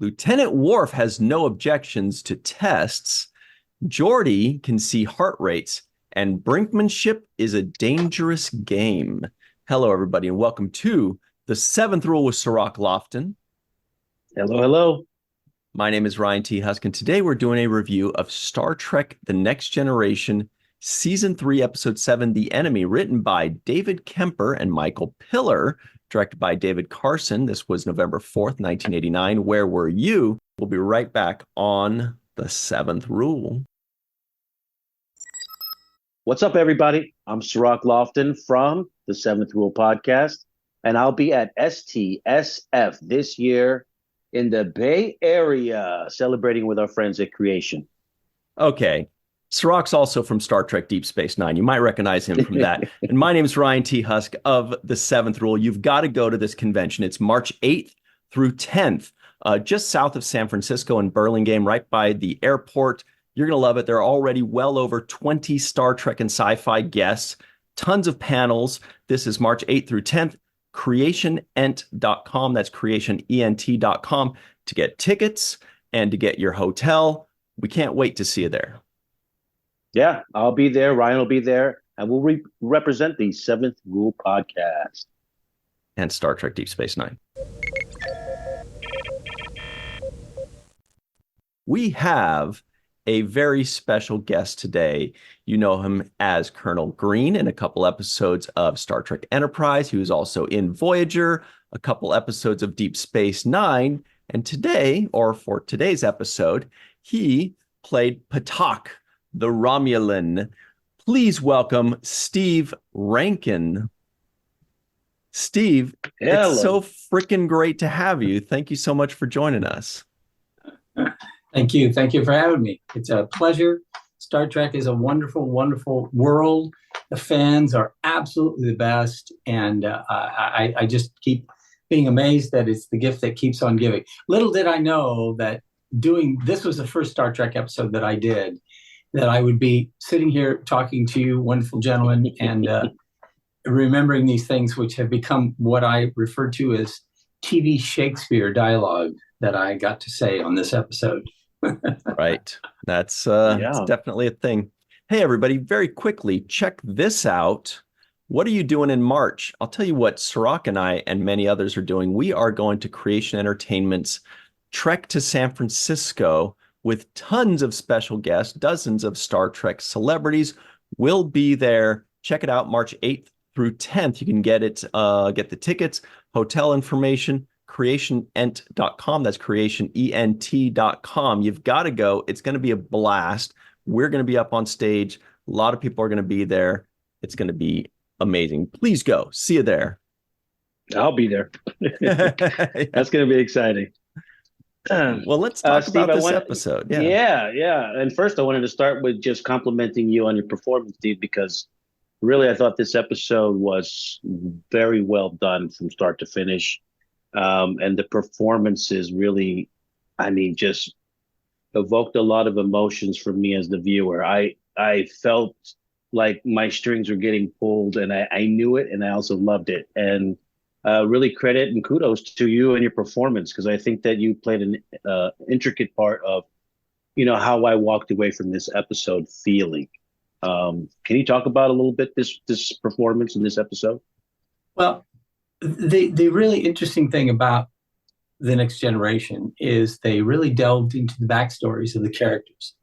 Lieutenant Worf has no objections to tests. Geordi can see heart rates, and brinkmanship is a dangerous game. Hello, everybody, and welcome to The Seventh Rule with Cirroc Lofton. Hello, hello. My name is Ryan T. Husk, and today we're doing a review of Star Trek The Next Generation, Season 3, Episode 7, The Enemy, written by David Kemper and Michael Piller, directed by David Carson. This was November 4th, 1989. Where were you? We'll be right back on The Seventh Rule. What's up, everybody? I'm Cirroc Lofton from the Seventh Rule podcast, and I'll be at STSF this year in the Bay Area, celebrating with our friends at Creation. Okay. Cirroc's also from Star Trek Deep Space Nine. You might recognize him from that. And my name is Ryan T. Husk of The Seventh Rule. You've got to go to this convention. It's March 8th through 10th, just south of San Francisco in Burlingame, right by the airport. You're going to love it. There are already well over 20 Star Trek and sci-fi guests, tons of panels. This is March 8th through 10th. CreationEnt.com. That's CreationEnt.com to get tickets and to get your hotel. We can't wait to see you there. Yeah, I'll be there. Ryan will be there. And we'll represent the Seventh Rule podcast. And Star Trek Deep Space Nine. We have a very special guest today. You know him as Colonel Green in a couple episodes of Star Trek Enterprise. He was also in Voyager, a couple episodes of Deep Space Nine. And today, or for today's episode, he played Patak, the Romulan. Please welcome Steve Rankin. Steve, Hello. It's so freaking great to have you. Thank you so much for joining us. Thank you. Thank you for having me. It's a pleasure. Star Trek is a wonderful, wonderful world. The fans are absolutely the best. And I just keep being amazed that it's the gift that keeps on giving. Little did I know that this was the first Star Trek episode that I did, that I would be sitting here talking to you, wonderful gentlemen, and remembering these things, which have become what I refer to as TV Shakespeare dialogue that I got to say on this episode. Right. That's definitely a thing. Hey, everybody, very quickly, check this out. What are you doing in March? I'll tell you what Cirroc and I and many others are doing. We are going to Creation Entertainment's Trek to San Francisco with tons of special guests, dozens of Star Trek celebrities will be there. Check it out, March 8th through 10th. You can get the tickets, hotel information, CreationEnt.com. That's CreationEnt.com. You've got to go. It's going to be a blast. We're going to be up on stage. A lot of people are going to be there. It's going to be amazing. Please go. See you there. I'll be there. That's going to be exciting. Well, let's talk Steve, about this episode. Yeah. And first, I wanted to start with just complimenting you on your performance, Steve, because really, I thought this episode was very well done from start to finish. And the performances really, just evoked a lot of emotions from me as the viewer. I felt like my strings were getting pulled, and I knew it, and I also loved it. And really credit and kudos to you and your performance, because I think that you played an intricate part of, how I walked away from this episode feeling. Can you talk about a little bit this performance in this episode? Well, the really interesting thing about The Next Generation is they really delved into the backstories of the characters.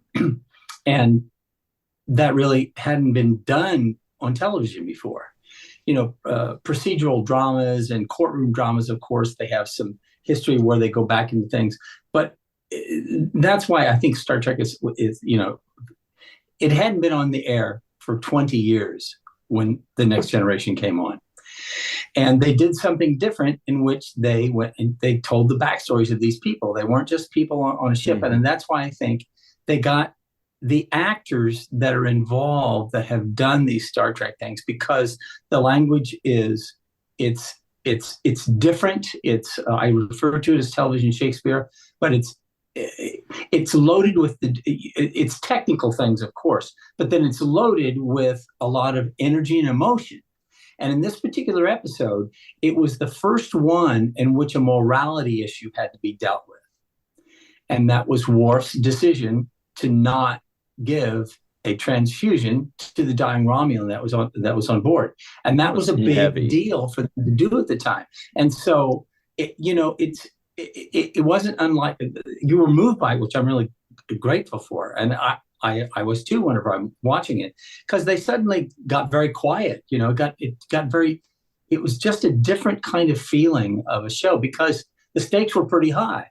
And that really hadn't been done on television before. Procedural dramas and courtroom dramas, of course, they have some history where they go back into things. But that's why I think Star Trek is it hadn't been on the air for 20 years when The Next Generation came on. And they did something different in which they went and they told the backstories of these people. They weren't just people on a ship. Mm-hmm. And that's why I think they got the actors that are involved that have done these Star Trek things, because the language it's different. I refer to it as television Shakespeare, but it's loaded with it's technical things, of course, but then it's loaded with a lot of energy and emotion. And in this particular episode, it was the first one in which a morality issue had to be dealt with. and that was Worf's decision to not give a transfusion to the dying Romulan that was on board, and that was a big deal for them to do at the time. And so, it wasn't unlike, you were moved by, which I'm really grateful for, and I was too whenever I'm watching it, because they suddenly got very quiet. It was just a different kind of feeling of a show because the stakes were pretty high.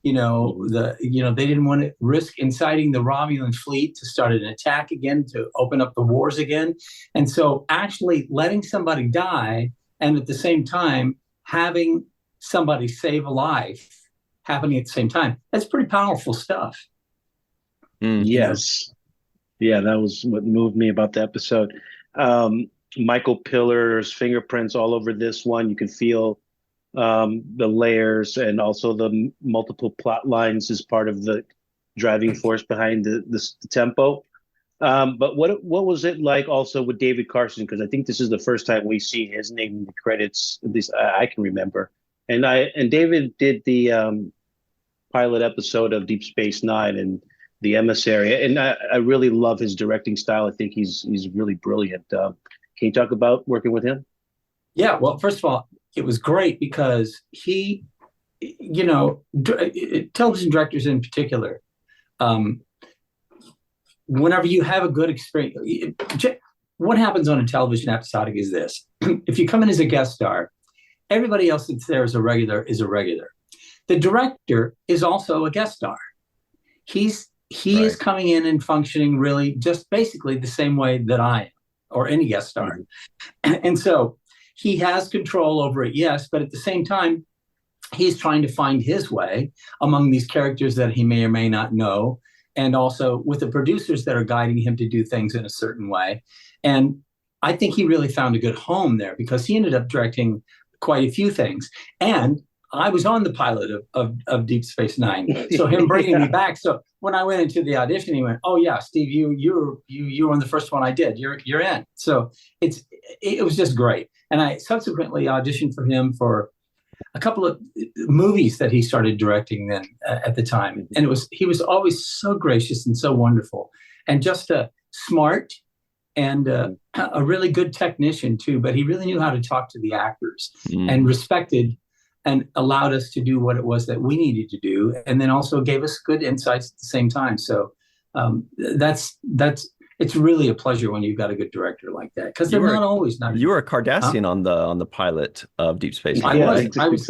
They didn't want to risk inciting the Romulan fleet to start an attack again, to open up the wars again. And so actually letting somebody die and at the same time having somebody save a life happening at the same time, that's pretty powerful stuff. Yes. Yeah, that was what moved me about the episode. Michael Pillar's fingerprints all over this one. You can feel the layers and also the multiple plot lines as part of the driving force behind the tempo. But what was it like also with David Carson? Because I think this is the first time we see his name in the credits, at least I can remember. And David did the pilot episode of Deep Space Nine and The Emissary, and I really love his directing style. I think he's really brilliant. Can you talk about working with him? Yeah, well, first of all, it was great because he, television directors in particular, whenever you have a good experience, what happens on a television episodic is this. If you come in as a guest star, everybody else that's there as a regular is a regular. The director is also a guest star. He is coming in and functioning really just basically the same way that I am, or any guest star. And so he has control over it, yes, but at the same time, he's trying to find his way among these characters that he may or may not know, and also with the producers that are guiding him to do things in a certain way. And I think he really found a good home there because he ended up directing quite a few things. And I was on the pilot of Deep Space Nine, so him bringing me back. So when I went into the audition, he went, "Oh yeah, Steve, you were on the first one I did. You're in." So it was just great. And I subsequently auditioned for him for a couple of movies that he started directing then at the time, and he was always so gracious and so wonderful, and just smart and a really good technician too. But he really knew how to talk to the actors and respected and allowed us to do what it was that we needed to do, and then also gave us good insights at the same time. So it's really a pleasure when you've got a good director like that, because they're not always nice. You were a Cardassian on the pilot of Deep Space Nine. I was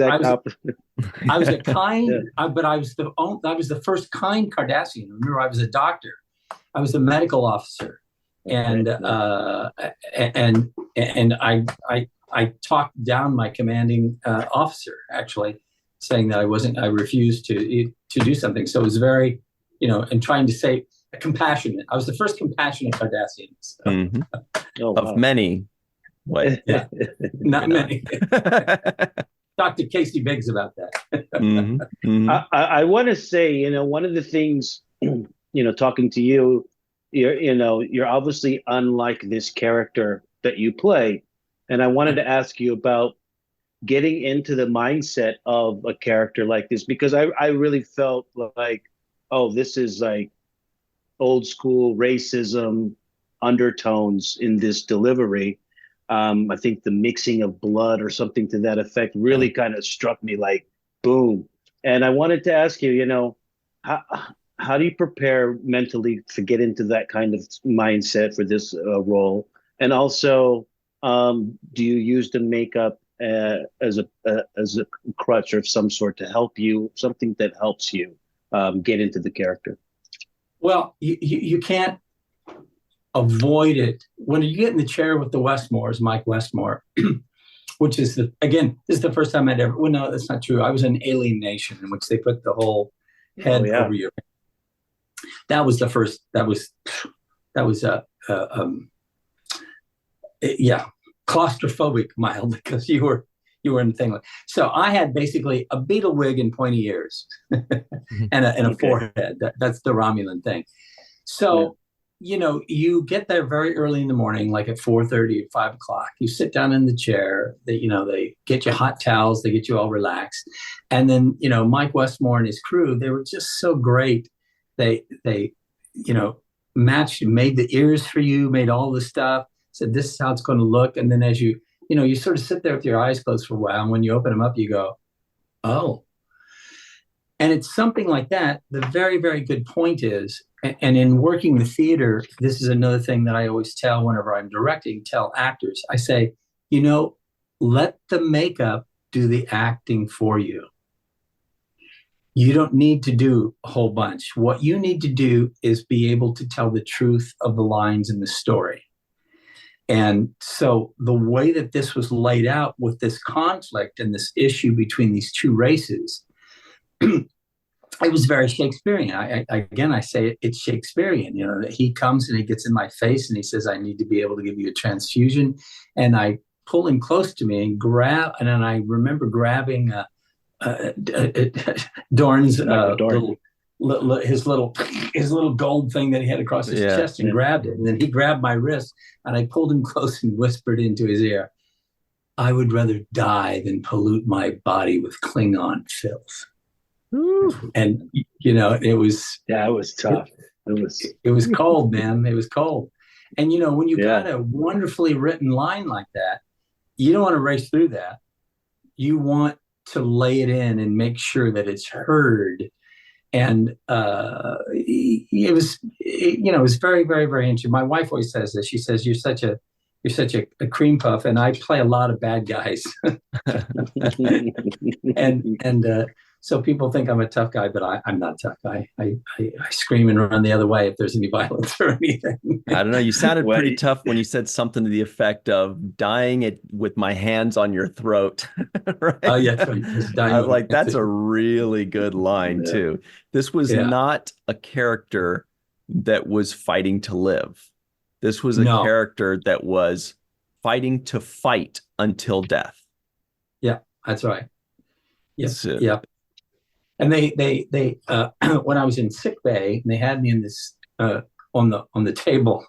a kind, but I was the first kind Cardassian. Remember, I was a doctor. I was a medical officer, and I talked down my commanding officer, actually, saying that I refused to do something. So it was very, and trying to say compassionate. I was the first compassionate Cardassian. So. Of many. What? Not many. Talk to Casey Biggs about that. I want to say, one of the things, talking to you, you're obviously unlike this character that you play. And I wanted to ask you about getting into the mindset of a character like this, because I really felt like, oh, this is like old school racism undertones in this delivery. I think the mixing of blood or something to that effect really kind of struck me like boom. And I wanted to ask you, how do you prepare mentally to get into that kind of mindset for this role? And also, do you use the makeup as a crutch or of some sort to help you, something that helps you get into the character? Well, you can't avoid it. When you get in the chair with the Westmores, Mike Westmore, which is this is the first time I'd ever, well, no, that's not true. I was in Alien Nation, in which they put the whole head over your head. That was the first, claustrophobic mild, because you were in the thing. So I had basically a beetle wig and pointy ears and a forehead. That's the Romulan thing. So you get there very early in the morning, like at 4:30 at 5 o'clock. You sit down in the chair. They get you hot towels. They get you all relaxed. And then, Mike Westmore and his crew, they were just so great. They made the ears for you, made all the stuff, said, this is how it's going to look. And then as you sort of sit there with your eyes closed for a while. And when you open them up, you go, oh. And it's something like that. The very, very good point is, and in working the theater, this is another thing that I always tell whenever I'm directing, tell actors. I say, let the makeup do the acting for you. You don't need to do a whole bunch. What you need to do is be able to tell the truth of the lines in the story. And so the way that this was laid out with this conflict and this issue between these two races, it was very Shakespearean. I say it's Shakespearean, that he comes and he gets in my face and he says, I need to be able to give you a transfusion. And I pull him close to me and then I remember grabbing Dorn's his little gold thing that he had across his chest and grabbed it. And then he grabbed my wrist and I pulled him close and whispered into his ear, I would rather die than pollute my body with Klingon filth. Ooh. And it was tough. It was cold, man. It was cold. And when you got a wonderfully written line like that, you don't want to race through that. You want to lay it in and make sure that it's heard. And it was very, very, very interesting. My wife always says this. She says, you're such a cream puff, and I play a lot of bad guys. and so people think I'm a tough guy, but I'm not tough. I scream and run the other way if there's any violence or anything. I don't know. You sounded pretty tough when you said something to the effect of dying it with my hands on your throat. Right? Oh, yeah. I was like, that's a really good line, too. This was not a character that was fighting to live. This was a character that was fighting to fight until death. Yeah, that's right. Yes. Yeah. And they when I was in sick bay, they had me in this on the table.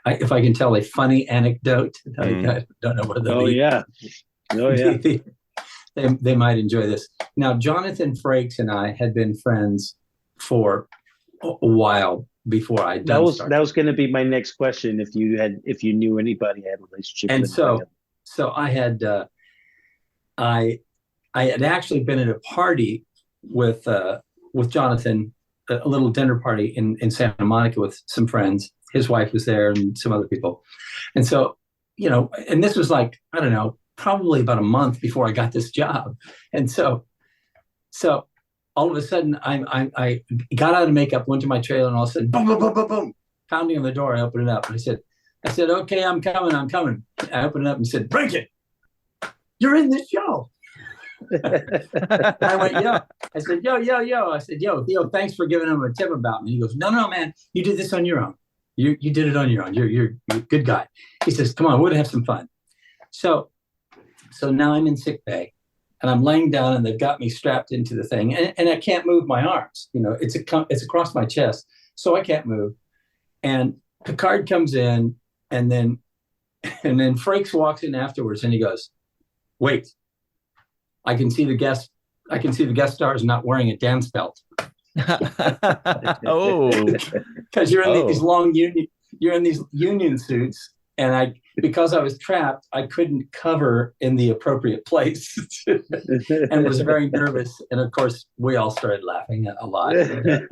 If I can tell a funny anecdote, I don't know whether. They might enjoy this. Now, Jonathan Frakes and I had been friends for a while before I done. That was going to be my next question. If you knew anybody had a relationship. And so I had I had actually been at a party with Jonathan, a little dinner party in Santa Monica with some friends. His wife was there and some other people. And so, and this was like, I don't know, probably about a month before I got this job. And so all of a sudden I got out of makeup, went to my trailer, and all of a sudden, boom, boom, boom, boom, boom, pounding on the door. I opened it up and I said, okay, I'm coming. I opened it up and said, Rankin, you're in this show. I went, yo. I said, yo. I said, yo, thanks for giving him a tip about me. He goes, no, man, you did this on your own. You did it on your own. You're a good guy. He says, come on, we're gonna have some fun. So now I'm in sick bay, and I'm laying down, and they've got me strapped into the thing, and I can't move my arms. It's across my chest, so I can't move. And Picard comes in, and then Frakes walks in afterwards, and he goes, wait. I can see the guest stars not wearing a dance belt. Oh, because you're in these union suits, and because I was trapped, I couldn't cover in the appropriate place, and was very nervous. And of course, we all started laughing a lot, had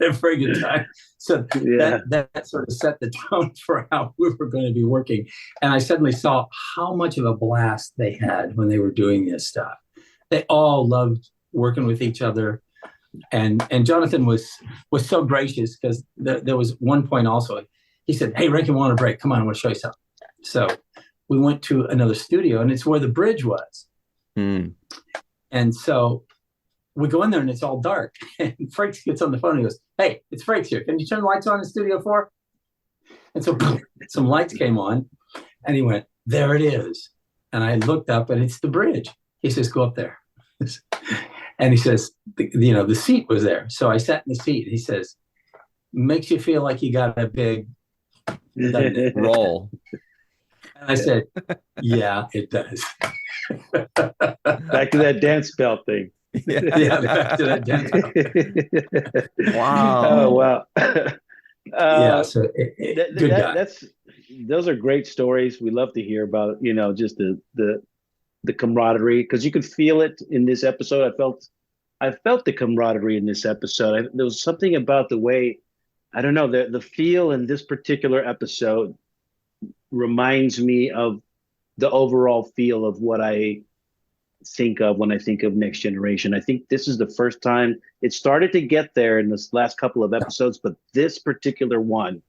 a very good time. So that sort of set the tone for how we were going to be working. And I suddenly saw how much of a blast they had when they were doing this stuff. They all loved working with each other. And Jonathan was so gracious, because there was one point also, he said, hey, Rankin, want a break? Come on, I want to show you something. So we went to another studio, and it's where the bridge was. And so we go in there, and it's all dark. And Frakes gets on the phone and he goes, hey, it's Frakes here. Can you turn the lights on in Studio 4? And so some lights came on, and he went, there it is. And I looked up, and it's the bridge. He says, go up there. And he says, the seat was there. So I sat in the seat. He says, makes you feel like you got a big roll. And I said, yeah, it does. Back to that dance belt thing. Yeah, back to that dance belt. Wow. Oh, wow. Yeah, so good guy. Those are great stories. We love to hear about, just the camaraderie, because you could feel it in this episode. I felt the camaraderie in this episode. There was something about the way, I don't know, the feel in this particular episode reminds me of the overall feel of what I think of when I think of Next Generation. I think this is the first time it started to get there in this last couple of episodes, but this particular one,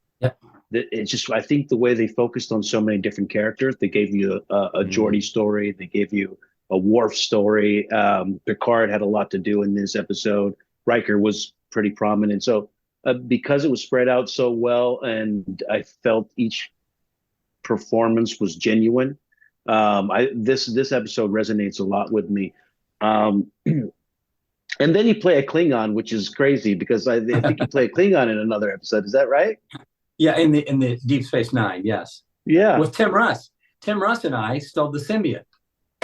it's just, I think the way they focused on so many different characters, they gave you a Geordi story, they gave you a Worf story. Picard had a lot to do in this episode. Riker was pretty prominent. So because it was spread out so well, and I felt each performance was genuine, this episode resonates a lot with me. And then you play a Klingon, which is crazy, because I think you play a Klingon in another episode. Is that right? Yeah, in the Deep Space Nine, yes. Yeah, with Tim Russ. Tim Russ and I stole the symbiote.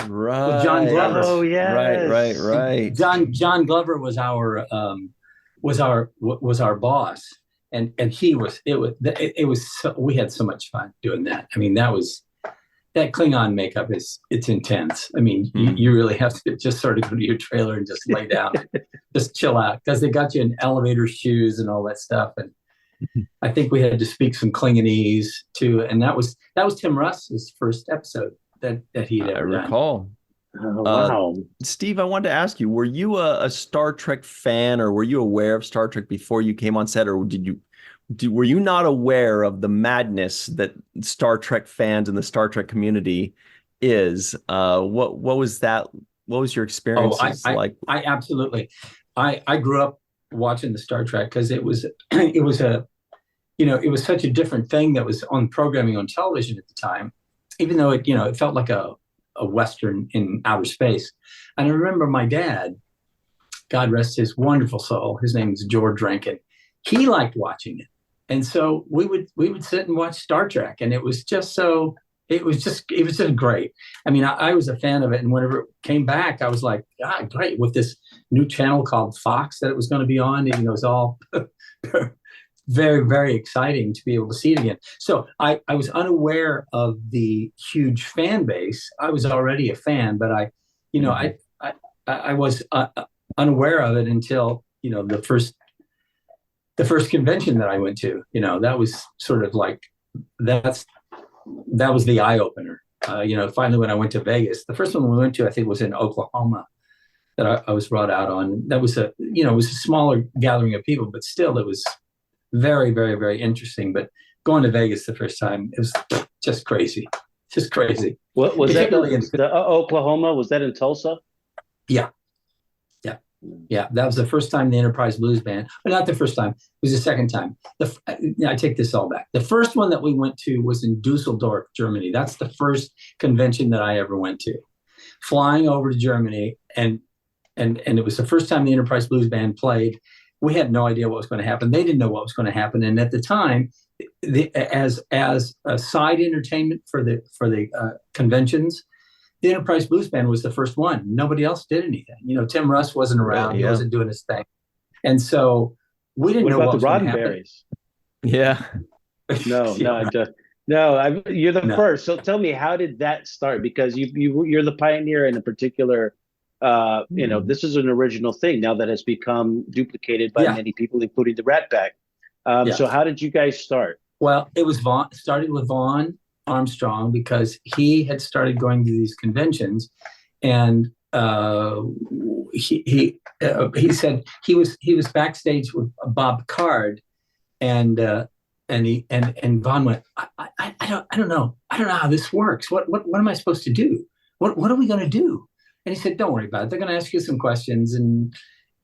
Right. With John Glover. Oh yeah. Right. John Glover was our boss, and it was so, we had so much fun doing that. I mean, that Klingon makeup it's intense. I mean, you really have to just sort of go to your trailer and just lay down, just chill out, because they got you in elevator shoes and all that stuff. And I think we had to speak some Klingonese too, and that was Tim Russ's first episode that he'd ever done. I recall. Oh, wow. Steve, I wanted to ask you, were you a Star Trek fan, or were you aware of Star Trek before you came on set, or were you not aware of the madness that Star Trek fans and the Star Trek community is? What was that? What was your experience like? I absolutely. I grew up watching the Star Trek because it was such a different thing that was on programming on television at the time, even though it felt like a Western in outer space. And I remember my dad, God rest his wonderful soul, his name is George Rankin. He liked watching it. And so we would sit and watch Star Trek, and it was just great. I mean, I was a fan of it, and whenever it came back, I was like, God, great, with this new channel called Fox that it was going to be on. And it was all very, very exciting to be able to see it again. So I was unaware of the huge fan base. I was already a fan, but I was unaware of it until the first convention that I went to. That was sort of like that was the eye opener. Finally, when I went to Vegas, the first one we went to, I think, was in Oklahoma, that I was brought out on. That was it was a smaller gathering of people, but still, it was very, very, very interesting. But going to Vegas the first time, it was just crazy. What was that? Oklahoma? Was that in Tulsa? Yeah, that was the first time the Enterprise Blues Band, but not the first time. It was the second time. I take this all back. The first one that we went to was in Dusseldorf, Germany. That's the first convention that I ever went to. Flying over to Germany, and it was the first time the Enterprise Blues Band played. We had no idea what was going to happen. They didn't know what was going to happen. And at the time, as a side entertainment for the conventions, the Enterprise Blues Band was the first one. Nobody else did anything. Tim Russ wasn't around. He wasn't doing his thing. And so we didn't know what was going to happen. Roddenberrys? Yeah. You're the first. So tell me, how did that start? Because you're the pioneer in a particular, this is an original thing now that has become duplicated by many people, including the Rat Pack. So how did you guys start? Well, it was started with Vaughn Armstrong, because he had started going to these conventions, and he said he was backstage with Bob Card, and Vaughn went, I don't know how this works. What am I supposed to do? What are we going to do? And he said, don't worry about it. They're going to ask you some questions, and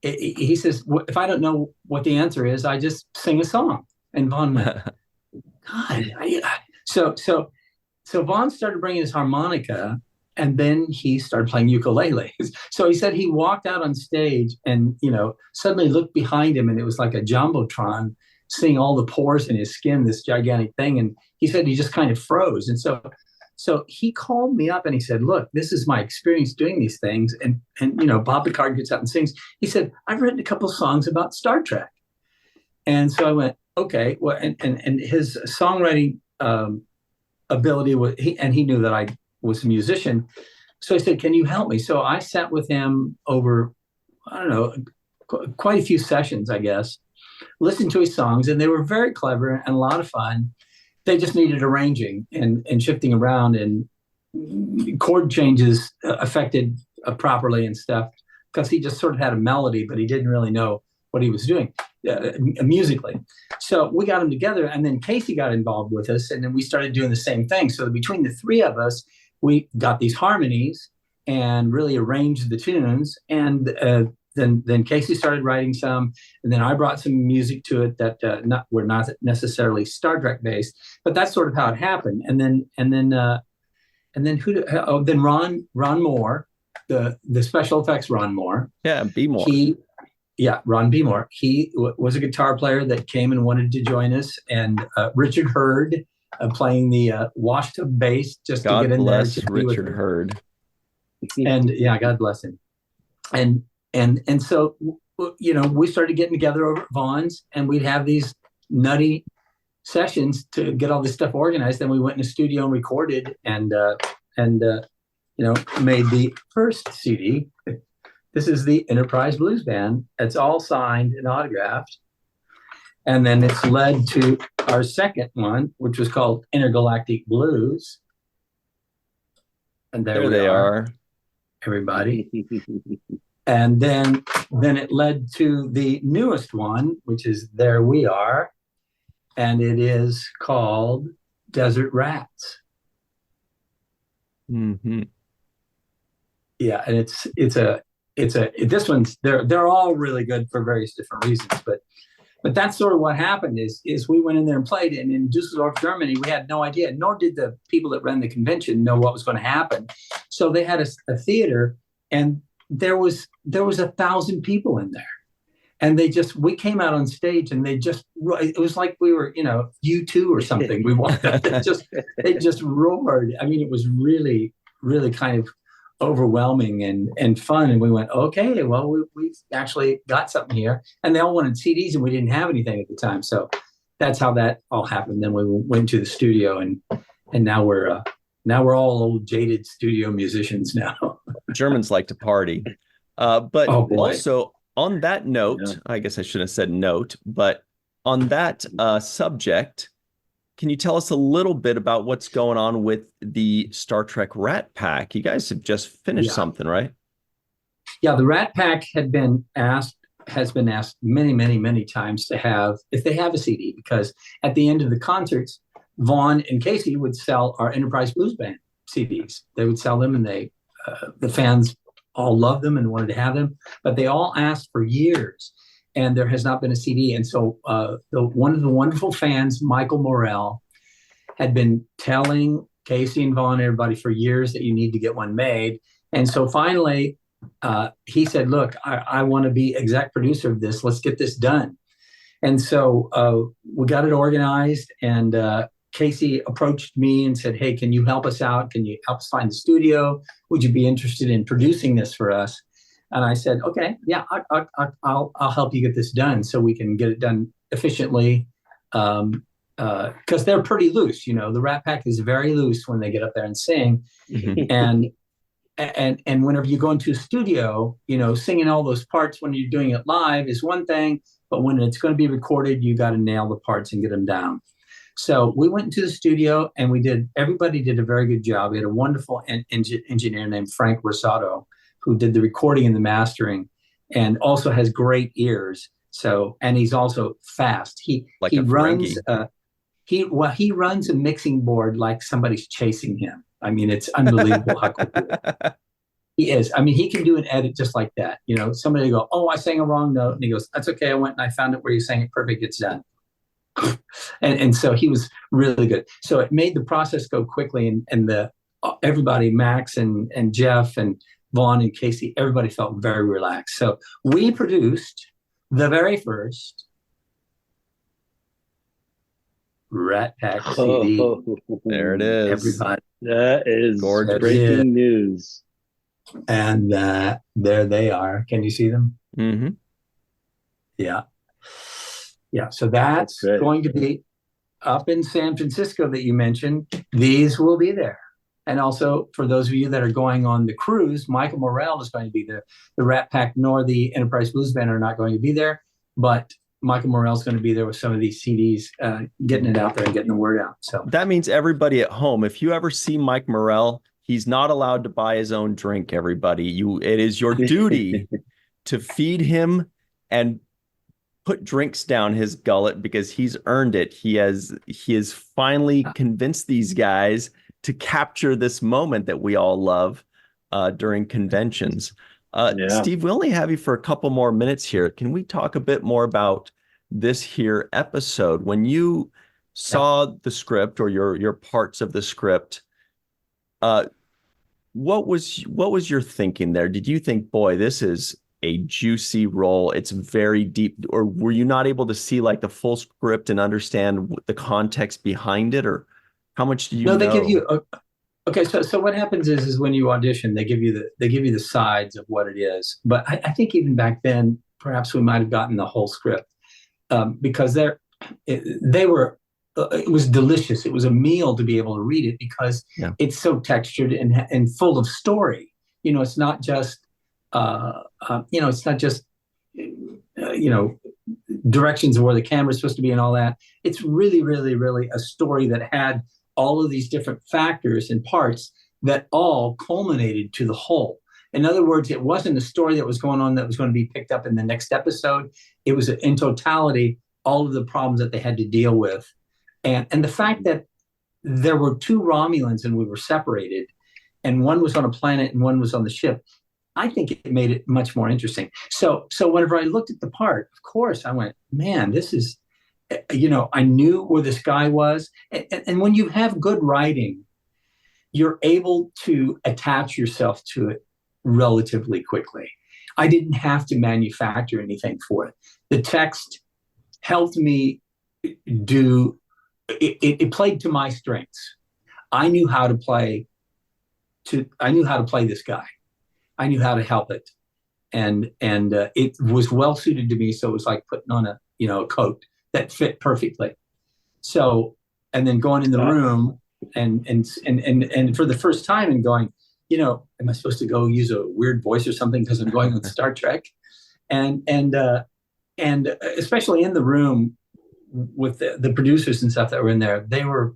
he says, if I don't know what the answer is, I just sing a song. And Vaughn went, God. So Vaughn started bringing his harmonica, and then he started playing ukulele. So he said he walked out on stage and, suddenly looked behind him, and it was like a jumbotron seeing all the pores in his skin, this gigantic thing. And he said he just kind of froze. And so he called me up and he said, look, this is my experience doing these things. And Bob Picard gets out and sings. He said, I've written a couple of songs about Star Trek. And so I went, okay. Well, and his songwriting ability was, he knew that I was a musician. So I said, can you help me? So I sat with him over, I don't know, quite a few sessions, I guess, listened to his songs, and they were very clever and a lot of fun. They just needed arranging and shifting around, and chord changes affected properly and stuff, because he just sort of had a melody, but he didn't really know what he was doing musically. So we got them together, and then Casey got involved with us, and then we started doing the same thing. So between the three of us, we got these harmonies and really arranged the tunes. And then Casey started writing some, and then I brought some music to it that were not necessarily Star Trek based, but that's sort of how it happened. And then Ron Moore, the special effects Ron Moore. Yeah, B Moore. Ron B. Moore. He was a guitar player that came and wanted to join us, and Richard Hurd playing the washed up bass just God to get in bless there. Richard Hurd. And yeah, God bless him. And so, we started getting together over at Vaughn's, and we'd have these nutty sessions to get all this stuff organized. Then we went in the studio and recorded and made the first CD. This is the Enterprise Blues Band. It's all signed and autographed. And then it's led to our second one, which was called Intergalactic Blues. And there they are, everybody. And then it led to the newest one, which is There We Are. And it is called Desert Rats. Mm-hmm. Yeah, and it's this one's they're all really good for various different reasons, but that's sort of what happened is we went in there and played, and in Dusseldorf, Germany, we had no idea, nor did the people that ran the convention know what was going to happen. So they had a theater, and there was 1,000 people in there, and we came out on stage, and it was like we were U2 or something. We walked up, they just roared. I mean, it was really, really kind of overwhelming and fun. And we went, okay, well, we actually got something here. And they all wanted CDs, and we didn't have anything at the time. So that's how that all happened. Then we went to the studio, and now we're all old jaded studio musicians now. Germans like to party. But also on that note, I guess I shouldn't have said note, but on that subject, can you tell us a little bit about what's going on with the Star Trek Rat Pack? You guys have just finished something, right? Yeah, the Rat Pack has been asked many, many, many times if they have a CD, because at the end of the concerts, Vaughn and Casey would sell our Enterprise Blues Band CDs. They would sell them, and the fans all loved them and wanted to have them, but they all asked for years, and there has not been a CD. And so one of the wonderful fans, Michael Morrell, had been telling Casey and Vaughn and everybody for years that you need to get one made. And so finally, he said, look, I want to be exec producer of this. Let's get this done. And so we got it organized, and Casey approached me and said, hey, can you help us out? Can you help us find the studio? Would you be interested in producing this for us? And I said, okay, yeah, I'll help you get this done so we can get it done efficiently, because they're pretty loose. The Rat Pack is very loose when they get up there and sing. Mm-hmm. And whenever you go into a studio, singing all those parts when you're doing it live is one thing, but when it's going to be recorded, you got to nail the parts and get them down. So we went into the studio, and everybody did a very good job. We had a wonderful engineer named Frank Rosato, who did the recording and the mastering, and also has great ears. So, and he's also fast. He runs he runs a mixing board like somebody's chasing him. I mean, it's unbelievable how cool he is. I mean, he can do an edit just like that. Somebody go, oh, I sang a wrong note, and he goes, that's okay. I went and I found it where you sang it perfect. It's done. and so he was really good. So it made the process go quickly, and everybody, Max and Jeff and Vaughn and Casey, everybody felt very relaxed. So we produced the very first Rat Pack CD. There it is. Everybody. That is gorgeous. breaking news. And there they are. Can you see them? Mm-hmm. Yeah. Yeah. So that's going to be up in San Francisco that you mentioned. These will be there. And also, for those of you that are going on the cruise, Michael Morrell is going to be there. The Rat Pack nor the Enterprise Blues Band are not going to be there, but Michael Morrell is going to be there with some of these CDs, getting it out there and getting the word out. So that means everybody at home, if you ever see Mike Morrell, he's not allowed to buy his own drink, everybody. It is your duty to feed him and put drinks down his gullet because he's earned it. He has finally convinced these guys to capture this moment that we all love during conventions. Steve, we only have you for a couple more minutes here. Can we talk a bit more about this here episode? When you saw the script or your parts of the script, what was your thinking there? Did you think, boy, this is a juicy role, it's very deep, or were you not able to see like the full script and understand the context behind it, or how much do you know? They give you okay. So what happens is when you audition, they give you the sides of what it is. But I think even back then, perhaps we might have gotten the whole script because it was delicious. It was a meal to be able to read it because it's so textured and full of story. It's not just it's not just directions of where the camera's supposed to be and all that. It's really, really, really a story that had all of these different factors and parts that all culminated to the whole. In other words, it wasn't a story that was going on that was going to be picked up in the next episode. It was in totality, all of the problems that they had to deal with. And the fact that there were two Romulans and we were separated, and one was on a planet and one was on the ship, I think it made it much more interesting. So whenever I looked at the part, of course, I went, man, this is, I knew where this guy was. And when you have good writing, you're able to attach yourself to it relatively quickly. I didn't have to manufacture anything for it. The text helped me do, it played to my strengths. I knew how to play this guy. I knew how to help it. And it was well suited to me. So it was like putting on a coat that fit perfectly. So, and then going in the room and for the first time and going, am I supposed to go use a weird voice or something because I'm going on Star Trek? And especially in the room with the producers and stuff that were in there, they were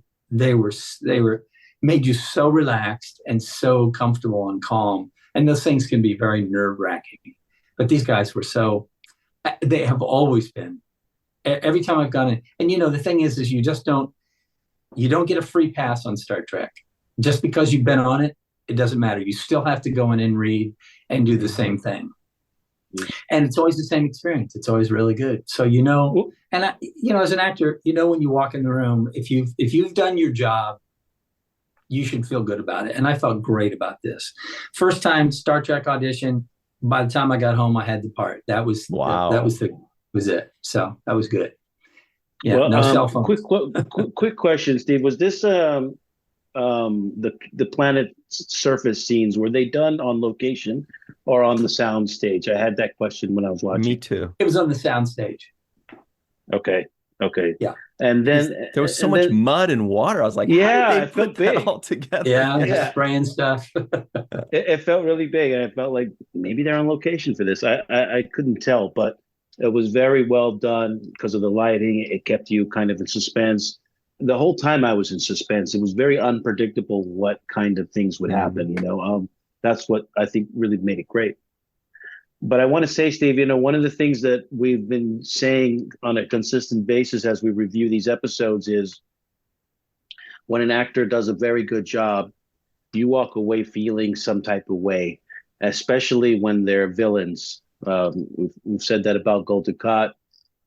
made you so relaxed and so comfortable and calm. And those things can be very nerve-wracking. But these guys were they have always been. Every time I've gone in, and the thing is you don't get a free pass on Star Trek. Just because you've been on it, it doesn't matter. You still have to go in and read and do the same thing. And it's always the same experience. It's always really good. So, and as an actor, when you walk in the room, if you've done your job, you should feel good about it. And I felt great about this. First time Star Trek audition, by the time I got home, I had the part. That was wow. That was it. So that was good. Yeah. Well, no cell phone. Quick question, Steve. Was this the planet surface scenes? Were they done on location or on the sound stage? I had that question when I was watching. Me too. It was on the sound stage. Okay. Yeah. And then there was so much mud and water. I was like, how did they put that all together? Yeah. Spraying stuff. It felt really big, and I felt like maybe they're on location for this. I couldn't tell, but it was very well done because of the lighting. It kept you kind of in suspense. The whole time I was in suspense. It was very unpredictable what kind of things would happen. That's what I think really made it great. But I want to say, Steve, one of the things that we've been saying on a consistent basis as we review these episodes is when an actor does a very good job, you walk away feeling some type of way, especially when they're villains. We've said that about Gul Dukat,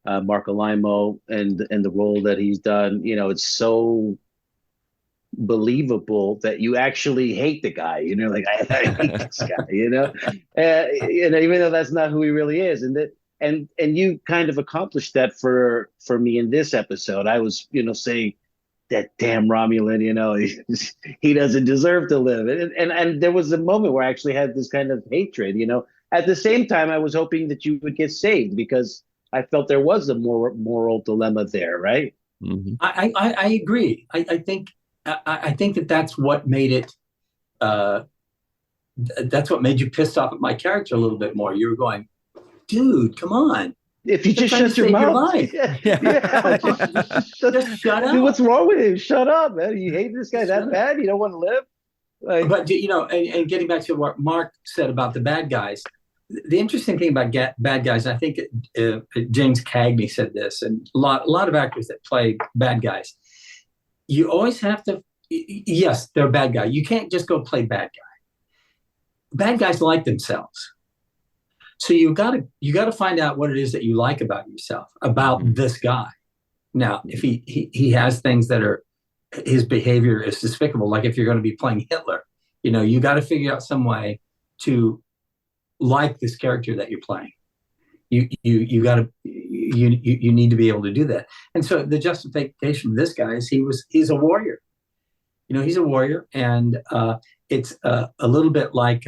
Mark Alaimo, and the role that he's done. It's so believable that you actually hate the guy. Like I hate this guy. Even though that's not who he really is, and you kind of accomplished that for me in this episode. I was saying that damn Romulan, he doesn't deserve to live. And there was a moment where I actually had this kind of hatred, At the same time, I was hoping that you would get saved because I felt there was a more moral dilemma there, right? Mm-hmm. I agree. I think that's what made it. That's what made you pissed off at my character a little bit more. You were going, dude, come on. If you just shut your mouth, just shut up. Dude, what's wrong with you? Shut up, man. You hate this guy that bad? You don't want to live? But and getting back to what Mark said about the bad guys, the interesting thing about bad guys, I think James Cagney said this, and a lot of actors that play bad guys, you always have to. Yes, they're a bad guy. You can't just go play bad guy. Bad guys like themselves. So you got to find out what it is that you like about yourself, about this guy. Now, if he has things that are, his behavior is despicable, like if you're going to be playing Hitler, you got to figure out some way to like this character that you're playing. You need to be able to do that. And so the justification of this guy is he's a warrior. He's a warrior, and it's a little bit like.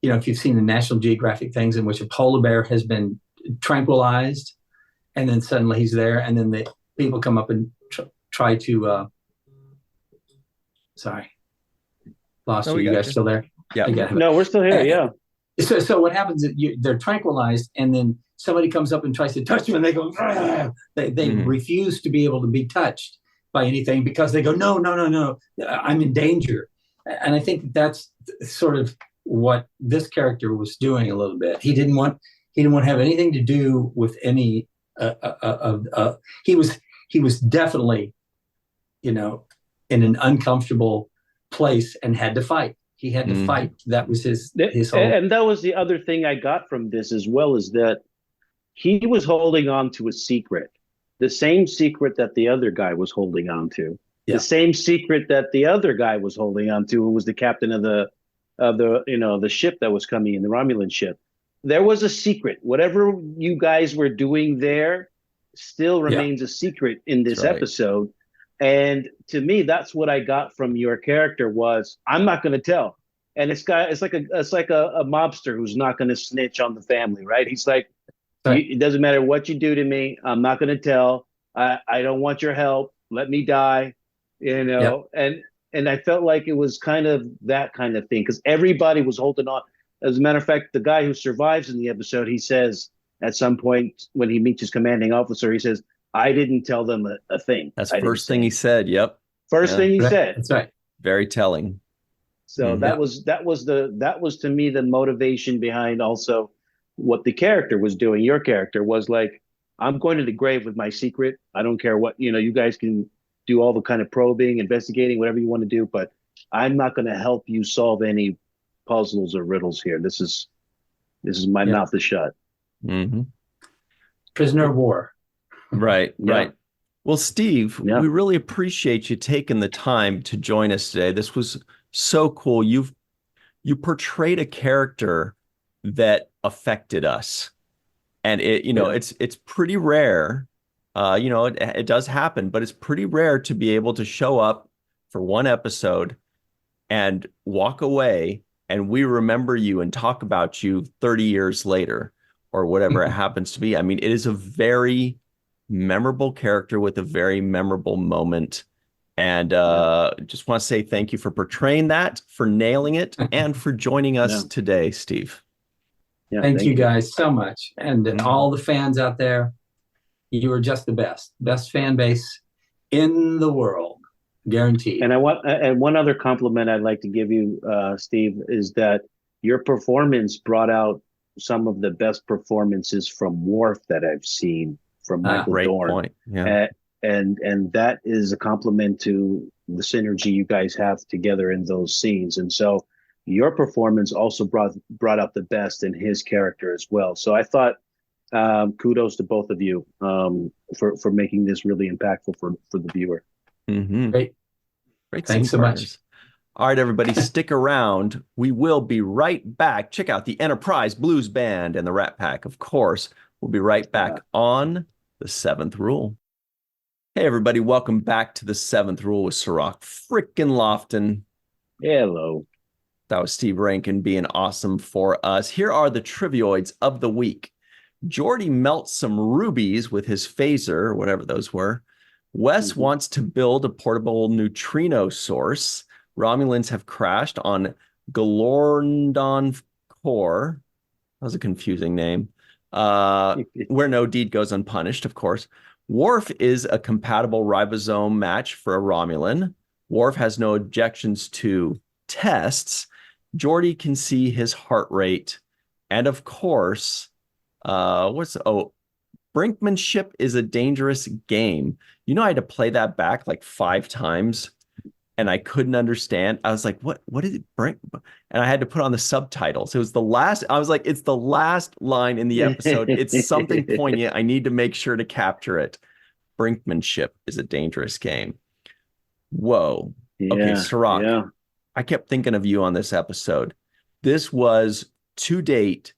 If you've seen the National Geographic things in which a polar bear has been tranquilized, and then suddenly he's there, and then the people come up and try to. Sorry, lost you. You guys still there? Yeah. No, we're still here. Yeah. So what happens is they're tranquilized, and then somebody comes up and tries to touch them, and they go. They refuse to be able to be touched by anything because they go, no, I'm in danger, and I think that's sort of what this character was doing a little bit. He didn't want to have anything to do with any he was definitely in an uncomfortable place and had to fight. He had to fight. That was his whole. And that was the other thing I got from this as well, is that he was holding on to a secret, the same secret that the other guy was holding on to, the same secret that the other guy was holding on to, who was the captain of the ship that was coming in, the Romulan ship. There was a secret. Whatever you guys were doing there still remains a secret in this episode. And to me, that's what I got from your character was, I'm not going to tell. And it's like a mobster who's not going to snitch on the family, right? He's like, it doesn't matter what you do to me. I'm not going to tell. I don't want your help. Let me die, And I felt like it was kind of that kind of thing because everybody was holding on. As a matter of fact, the guy who survives in the episode, he says at some point when he meets his commanding officer, he says, I didn't tell them a thing. That's the first thing he said. Yep. First thing he said. That's right. Very telling. So that was to me the motivation behind also what the character was doing. Your character was like, I'm going to the grave with my secret. I don't care what, you guys can do all the kind of probing, investigating, whatever you want to do, but I'm not going to help you solve any puzzles or riddles here. This is my mouth is shut. Mm-hmm. Prisoner of war. Right. Well, Steve, we really appreciate you taking the time to join us today. This was so cool. You portrayed a character that affected us, and it's pretty rare. It does happen, but it's pretty rare to be able to show up for one episode and walk away and we remember you and talk about you 30 years later or whatever it happens to be. I mean, it is a very memorable character with a very memorable moment. And just want to say thank you for portraying that, for nailing it, and for joining us today, Steve. Yeah, thank you guys so much. And all the fans out there, you are just the best fan base in the world, guaranteed. And one other compliment I'd like to give you, Steve, is that your performance brought out some of the best performances from Worf that I've seen from Michael Dorn. Point. Yeah. And that is a compliment to the synergy you guys have together in those scenes. And so your performance also brought out the best in his character as well. So I thought kudos to both of you for making this really impactful for the viewer. Mm-hmm. Great. Thanks so much. All right, everybody, stick around. We will be right back. Check out the Enterprise Blues Band and the Rat Pack, of course. We'll be right back on The Seventh Rule. Hey, everybody. Welcome back to the Seventh Rule with Cirroc frickin' Lofton. Hello. That was Steve Rankin being awesome for us. Here are the trivioids of the week. Geordi melts some rubies with his phaser, whatever those were. Wes wants to build a portable neutrino source. Romulans have crashed on Galorndon Core. That was a confusing name. Where no deed goes unpunished, of course. Worf is a compatible ribosome match for a Romulan. Worf has no objections to tests. Geordi can see his heart rate. And of course, brinkmanship is a dangerous game. You know, I had to play that back like 5 times and I couldn't understand. I was like, what is it? Brink? And I had to put on the subtitles. It was the last, I was like, it's the last line in the episode. It's something poignant. I need to make sure to capture it. Brinkmanship is a dangerous game. Whoa. Yeah, okay, Cirroc. Yeah. I kept thinking of you on this episode. This was, to date,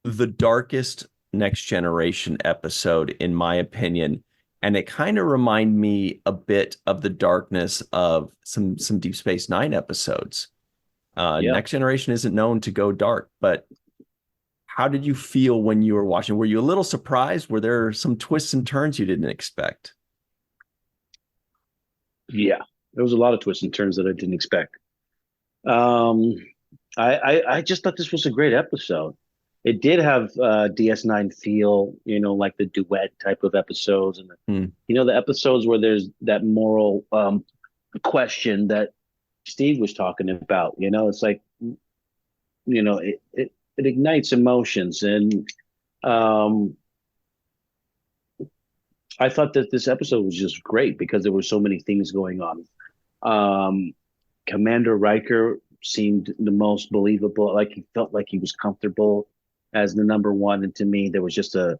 the darkest Next Generation episode, in my opinion. And it kind of reminded me a bit of the darkness of some Deep Space Nine episodes. Next Generation isn't known to go dark, but how did you feel when you were watching? Were you a little surprised? Were there some twists and turns you didn't expect? Yeah, there was a lot of twists and turns that I didn't expect. I just thought this was a great episode. It did have DS9 feel, like the duet type of episodes, and the episodes where there's that moral question that Steve was talking about. It's like, it ignites emotions, and I thought that this episode was just great because there were so many things going on. Commander Riker seemed the most believable. Like, he felt like he was comfortable as the number one, and to me, there was just an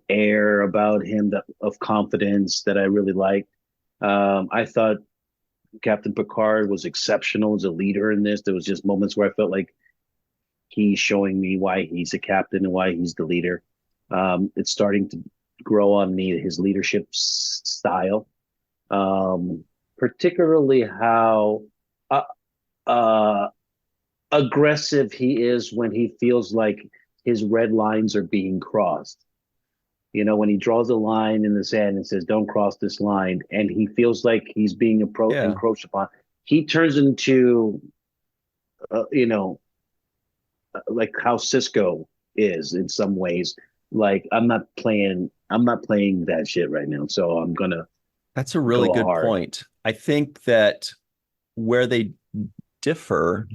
air about him of confidence that I really liked. I thought Captain Picard was exceptional as a leader in this. There was just moments where I felt like he's showing me why he's a captain and why he's the leader. It's starting to grow on me, his leadership style, particularly how aggressive he is when he feels like his red lines are being crossed. When he draws a line in the sand and says, "Don't cross this line," and he feels like he's being encroached upon, he turns into, like how Sisko is in some ways. Like, I'm not playing that shit right now, so I'm gonna. That's a really good point. I think that where they differ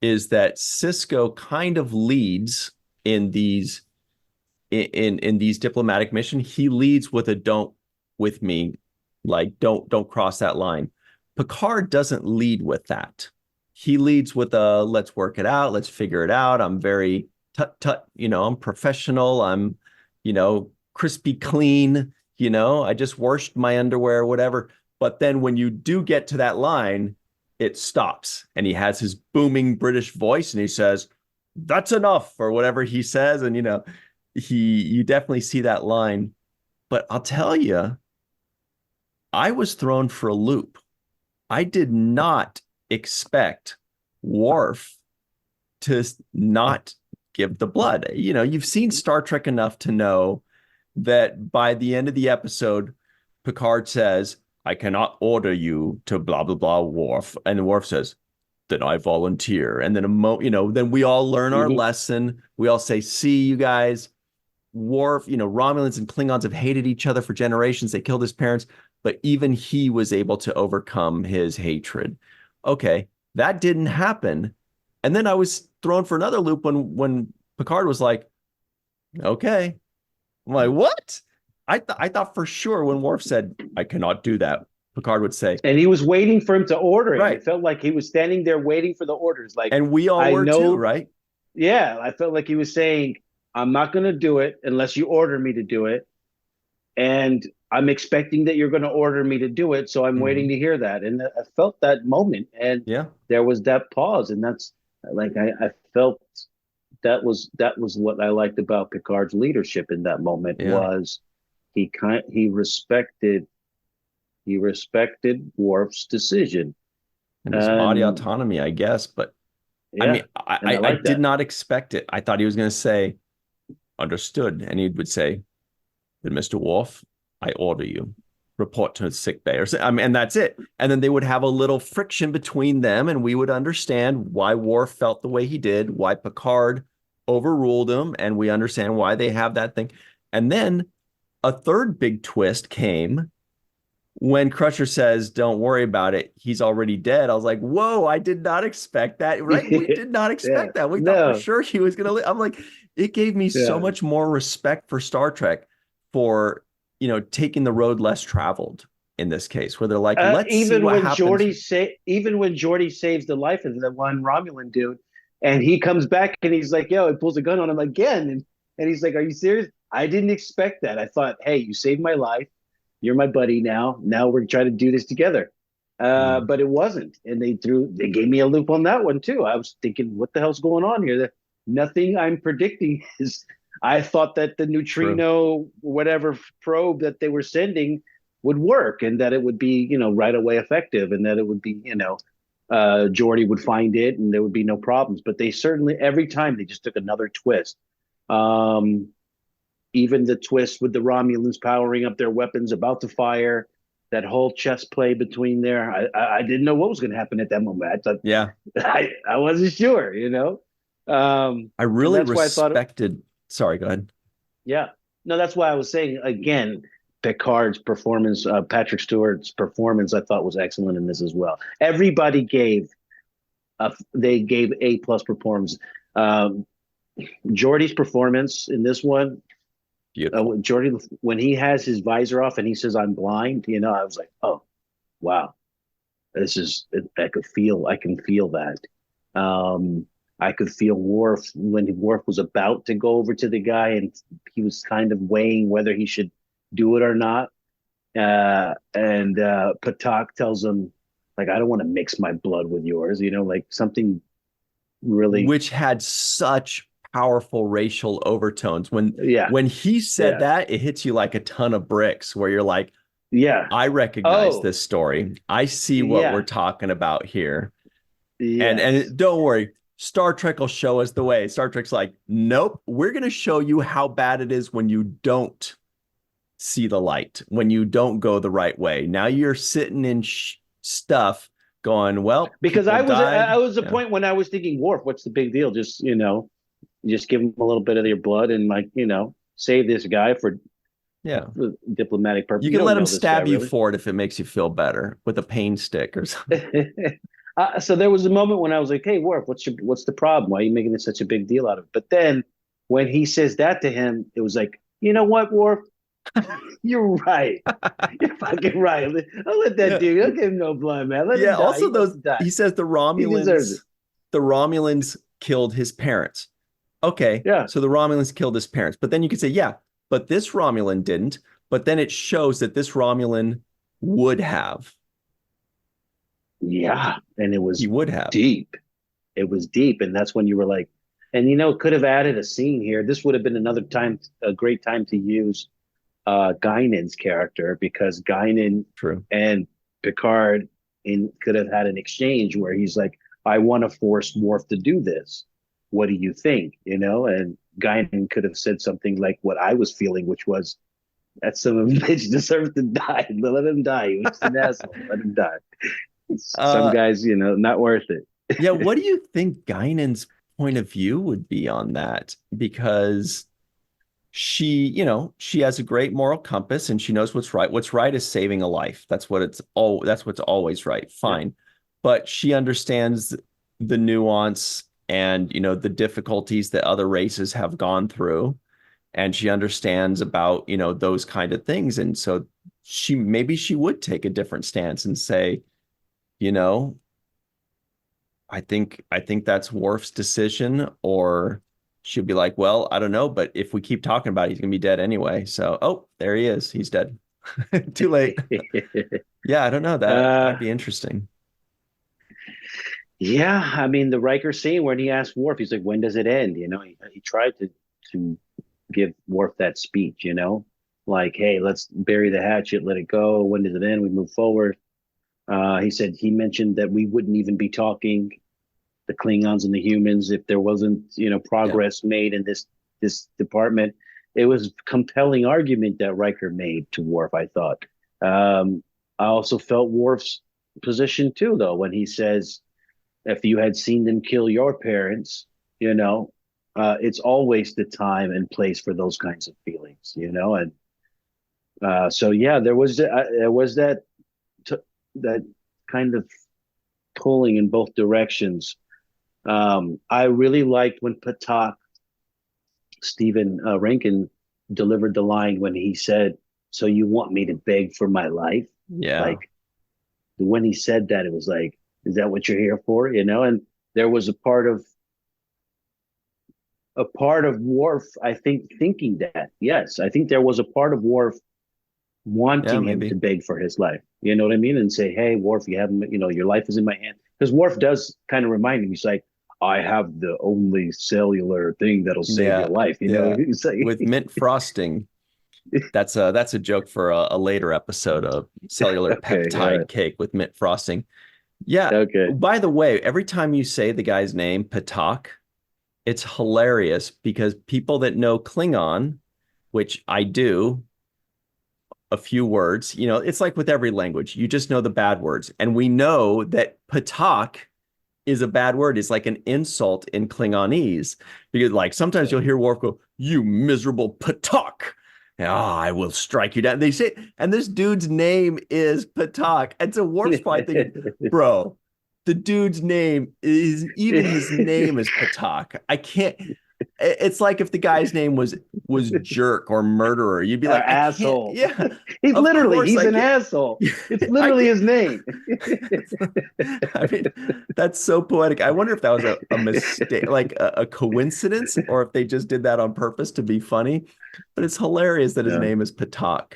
is that Sisko kind of leads in these diplomatic missions. He leads with a "don't with me," like don't cross that line. Picard doesn't lead with that. He leads with a "let's work it out, let's figure it out. I'm very I'm professional. I'm crispy clean. I just washed my underwear, whatever. But then when you do get to that line, it stops, and he has his booming British voice, and he says, "That's enough," or whatever he says. And you definitely see that line. But I'll tell you, I was thrown for a loop. I did not expect Worf to not give the blood. You've seen Star Trek enough to know that by the end of the episode, Picard says, "I cannot order you to blah, blah, blah, Worf." And Worf says, "Then I volunteer." And then, then we all learn our lesson. We all say, "See, you guys, Worf, Romulans and Klingons have hated each other for generations. They killed his parents, but even he was able to overcome his hatred." Okay, that didn't happen. And then I was thrown for another loop when Picard was like, "Okay." I'm like, what? I thought for sure when Worf said, "I cannot do that," Picard would say. And he was waiting for him to order it. Right. It felt like he was standing there waiting for the orders. Like, and we all were too, right? Yeah, I felt like he was saying, "I'm not going to do it unless you order me to do it. And I'm expecting that you're going to order me to do it, so I'm waiting to hear that." And I felt that moment, and there was that pause, and that's like I felt that was what I liked about Picard's leadership in that moment was he respected Worf's decision. And his body autonomy, I guess. But yeah, I mean, I did that. Not expect it. I thought he was going to say, understood. And he would say, then Mr. Worf, I order you, report to sick bay. And that's it. And then they would have a little friction between them, and we would understand why Worf felt the way he did, why Picard overruled him, and we understand why they have that thing. And then a third big twist came when Crusher says, don't worry about it, he's already dead. I was like, whoa, I did not expect that. Right? We did not expect that. We thought for sure he was going to live. I'm like, it gave me so much more respect for Star Trek for, taking the road less traveled in this case, where they're like, let's see what happens. Even when Geordi saves the life of the one Romulan dude, and he comes back and he's like, yo, he pulls a gun on him again. And he's like, are you serious? I didn't expect that. I thought, hey, you saved my life. You're my buddy now. Now we're trying to do this together. But it wasn't. And they gave me a loop on that one too. I was thinking, what the hell's going on here? Nothing I'm predicting is, I thought that the neutrino, whatever probe that they were sending would work, and that it would be, right away effective, and that it would be, Geordi would find it and there would be no problems. But they certainly, every time they just took another twist. Even the twist with the Romulans powering up their weapons, about to fire, that whole chess play between there. I didn't know what was going to happen at that moment. I thought, I wasn't sure, I really respected. Sorry, go ahead. Yeah, no, that's why I was saying again, Picard's performance, Patrick Stewart's performance, I thought was excellent in this as well. Everybody gave A+ performance. Geordi's performance in this one. Geordi, when he has his visor off and he says, I'm blind, I was like, oh, wow. I can feel that. I could feel Worf when Worf was about to go over to the guy and he was kind of weighing whether he should do it or not. And Patak tells him, like, I don't want to mix my blood with yours, like something really. Which had such powerful racial overtones. When he said that, it hits you like a ton of bricks, where you're like, I recognize this story. I see what we're talking about here. Yes. And don't worry, Star Trek will show us the way. Star Trek's like, nope, we're going to show you how bad it is when you don't see the light, when you don't go the right way. Now you're sitting in stuff going, well, because I was the point when I was thinking, Worf, what's the big deal? Just, just give him a little bit of your blood and, like, save this guy for diplomatic purposes. You can let him stab you for it if it makes you feel better with a pain stick or something. So there was a moment when I was like, hey, Worf, what's the problem? Why are you making such a big deal out of it? But then when he says that to him, it was like, you know what, Worf? You're right. You're fucking right. I'll let that dude. I'll give him no blood, man. Let him die. Also, he says the Romulans killed his parents. Okay. Yeah. So the Romulans killed his parents. But then you could say, but this Romulan didn't. But then it shows that this Romulan would have. Yeah. And he would have. Deep. It was deep. And that's when you were like, and could have added a scene here. This would have been a great time to use Guinan's character, because Guinan and Picard could have had an exchange where he's like, I want to force Worf to do this. What do you think? And Guinan could have said something like what I was feeling, which was, that son of a bitch deserves to die. Let him die. He was an asshole. Let him die. Some guys, not worth it. Yeah. What do you think Guinan's point of view would be on that? Because she has a great moral compass and she knows what's right. What's right is saving a life. That's what's always right. Fine. Yeah. But she understands the nuance and, the difficulties that other races have gone through. And she understands about, those kind of things. And so maybe she would take a different stance and say, I think that's Worf's decision. Or she'll be like, well, I don't know, but if we keep talking about it, he's going to be dead anyway. So, there he is. He's dead. Too late. Yeah, I don't know. That'd be interesting. Yeah, I mean, the Riker scene when he asked Worf, he's like, when does it end? He tried to give Worf that speech, like, hey, let's bury the hatchet, let it go. When does it end? We move forward. He mentioned that we wouldn't even be talking, the Klingons and the humans, if there wasn't, progress made in this department. It was a compelling argument that Riker made to Worf, I thought. I also felt Worf's position too, though, when he says, if you had seen them kill your parents, it's always the time and place for those kinds of feelings, and so yeah, there was that that kind of pulling in both directions. I really liked when Stephen Rankin delivered the line when he said, "So you want me to beg for my life?" Yeah. Like, when he said that, it was like, is that what you're here for? And there was a part of Worf, I think, thinking that. Yes, I think there was a part of Worf wanting him to beg for his life. You know what I mean? And say, hey, Worf, you have, your life is in my hand. Because Worf does kind of remind him, he's like, I have the only cellular thing that'll save your life. He's like, with mint frosting. That's a joke for a later episode of cellular peptide cake with mint frosting. Yeah. Okay. By the way, every time you say the guy's name, Patak, it's hilarious because people that know Klingon, which I do, a few words, it's like with every language, you just know the bad words. And we know that Patak is a bad word. It's like an insult in Klingonese, because like sometimes you'll hear Worf go, "You miserable Patak. I will strike you down." They say, and this dude's name is Patak. And so Worf's probably thinking, bro, the dude's name is, even his name is Patak. I can't. It's like if the guy's name was Jerk or Murderer, you'd be like, asshole. Yeah, he's an asshole. It's literally his name. I mean, that's so poetic. I wonder if that was a mistake, like a coincidence, or if they just did that on purpose to be funny. But it's hilarious that his name is Patak.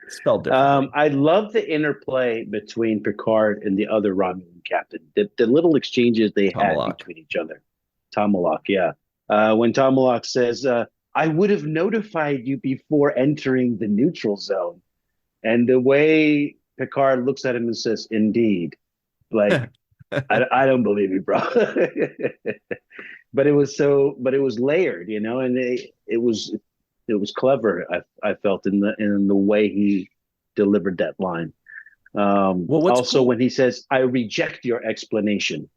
Spelled differently. I love the interplay between Picard and the other Romulan captain. The little exchanges they had between each other. Tomalak, yeah. When Tomalak says, I would have notified you before entering the neutral zone. And the way Picard looks at him and says, indeed. Like, I don't believe you, bro. But it was layered, and it was clever. I felt in the way he delivered that line. Also, cool, when he says, I reject your explanation.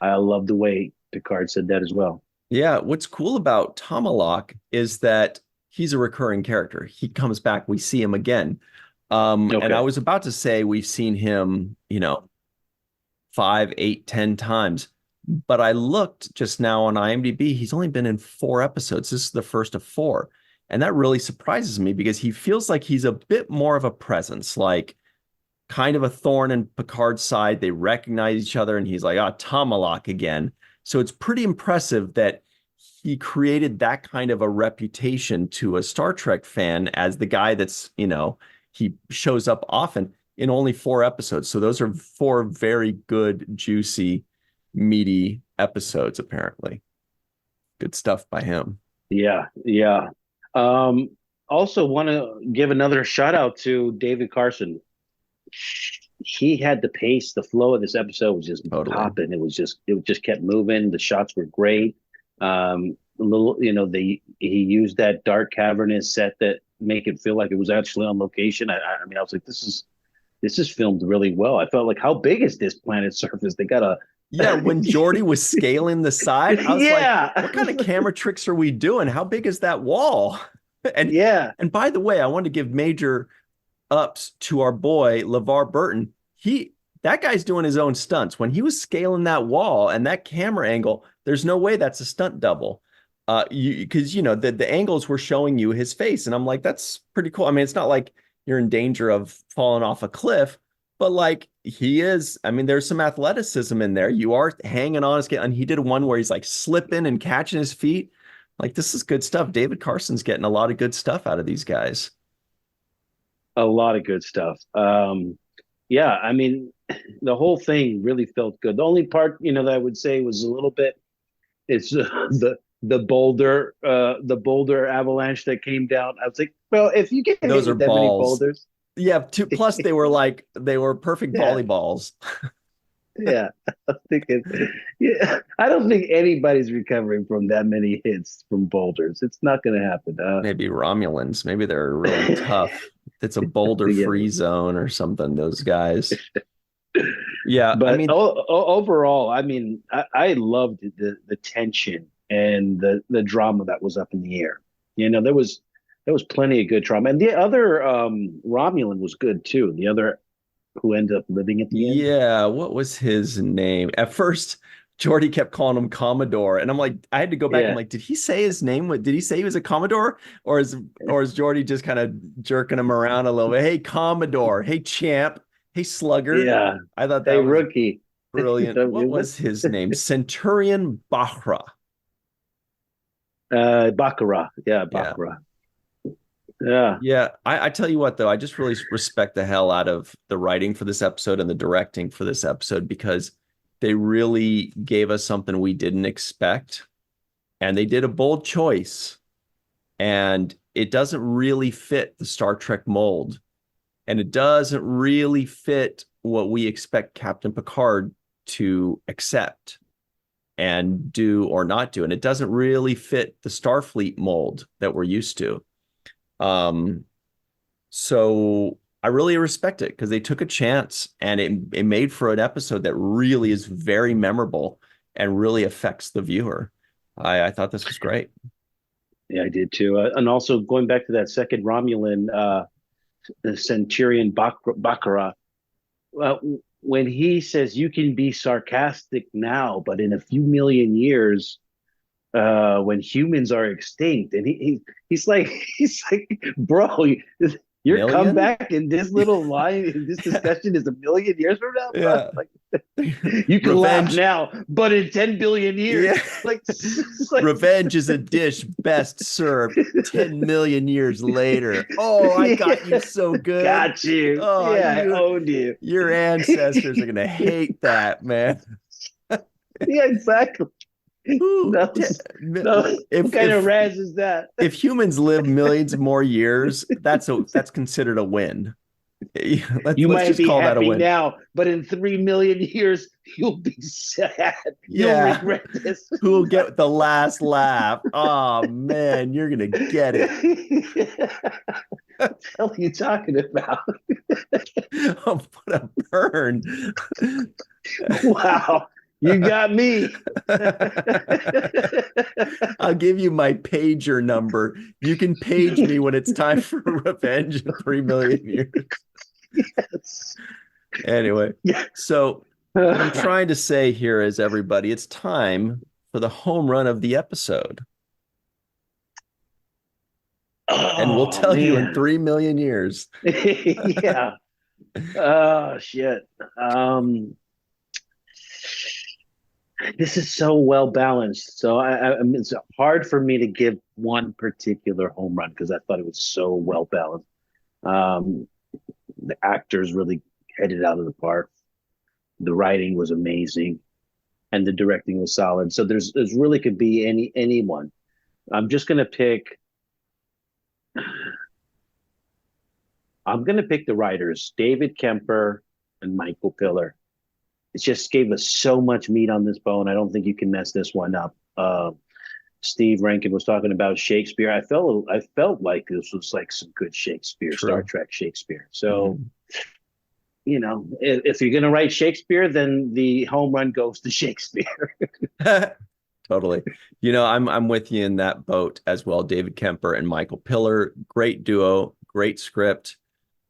I love the way Picard said that as well. Yeah, what's cool about Tomalak is that he's a recurring character. He comes back, we see him again. And I was about to say we've seen him, 5, 8, 10 times. But I looked just now on IMDb. He's only been in 4 episodes. This is the first of 4. And that really surprises me because he feels like he's a bit more of a presence, like kind of a thorn in Picard's side. They recognize each other and he's like, Tomalak again. So it's pretty impressive that he created that kind of a reputation to a Star Trek fan as the guy that's, he shows up often in only 4 episodes. So those are 4 very good, juicy, meaty episodes, apparently. Good stuff by him. Yeah. Also want to give another shout out to David Carson. He had the pace, the flow of this episode was just popping. It just kept moving. The shots were great. He used that dark cavernous set that make it feel like it was actually on location. I mean, I was like, this is filmed really well. I felt like, how big is this planet's surface? They got when Geordi was scaling the side, I was like, what kind of camera tricks are we doing? How big is that wall? And by the way, I want to give major ups to our boy LeVar Burton. That guy's doing his own stunts. When he was scaling that wall and that camera angle, there's no way that's a stunt double. Because the angles were showing you his face, and I'm like, that's pretty cool. I mean, it's not like you're in danger of falling off a cliff, but like he is. I mean, there's some athleticism in there. You are hanging on his, and he did one where he's like slipping and catching his feet. Like, this is good stuff. David Carson's getting a lot of good stuff out of these guys. A lot of good stuff. Yeah, I mean, the whole thing really felt good. The only part, that I would say was a little bit, it's the boulder avalanche that came down. I was like, well, if you get those are that balls. many boulders, yeah. Plus, they were perfect volleyballs. Yeah, I'm thinking. Yeah, I don't think anybody's recovering from that many hits from boulders. It's not going to happen. Maybe Romulans. Maybe they're really tough. It's a boulder-free zone or something. Those guys. Yeah, but I mean, overall, I mean, I loved the tension and the drama that was up in the air. There was plenty of good drama, and the other Romulan was good too. The other who ended up living at the end. Yeah, what was his name? At first, Geordi kept calling him Commodore, and I'm like, I had to go back. I'm like, did he say his name? Did he say he was a Commodore, or is Geordi just kind of jerking him around a little bit? Hey, Commodore. Hey, champ. Hey, slugger. Yeah, I thought that was rookie. Brilliant. What was his name? Centurion Bacra. Baccarat. Yeah, Baccarat. Yeah. I tell you what, though, I just really respect the hell out of the writing for this episode and the directing for this episode, because they really gave us something we didn't expect, and they did a bold choice, and it doesn't really fit the Star Trek mold, and it doesn't really fit what we expect Captain Picard to accept and do or not do, and it doesn't really fit the Starfleet mold that we're used to. So I really respect it, because they took a chance, and it made for an episode that really is very memorable and really affects the viewer. I thought this was great. Yeah, I did too. And also going back to that second Romulan, the Centurion Baccarat, when he says you can be sarcastic now, but in a few million years, when humans are extinct, and he's like, bro, your comeback in this little line in this discussion is a million years from now. Yeah, like, you can laugh now, but in 10 billion years, yeah. like Revenge is a dish best served 10 million years later. Oh, I got you so good. Got you. Oh, yeah, I owned you. Your ancestors are gonna hate that, man. Yeah, exactly. What kind of razz is that? If humans live millions more years, that's considered a win. You might just be call happy that a win now, but in 3 million years, you'll be sad. You'll regret this. Who will get the last laugh? Oh man, you're gonna get it. What the hell are you talking about? Oh, what a burn! Wow. You got me. I'll give you my pager number. You can page me when it's time for revenge in 3 million years. Yes. Anyway, so what I'm trying to say here is, everybody, it's time for the home run of the episode. And we'll tell you in 3 million years. Yeah. Oh, shit. This is so well balanced. So it's hard for me to give one particular home run, because I thought it was so well balanced. The actors really headed out of the park. The writing was amazing, and the directing was solid. So there's really could be anyone. I'm just gonna pick. I'm gonna pick the writers, David Kemper and Michael Piller. It just gave us so much meat on this bone. I don't think you can mess this one up. Steve Rankin was talking about Shakespeare. I felt like this was like some good Shakespeare, True. Star Trek Shakespeare. So, if you're going to write Shakespeare, then the home run goes to Shakespeare. Totally. I'm with you in that boat as well. David Kemper and Michael Piller, great duo, great script,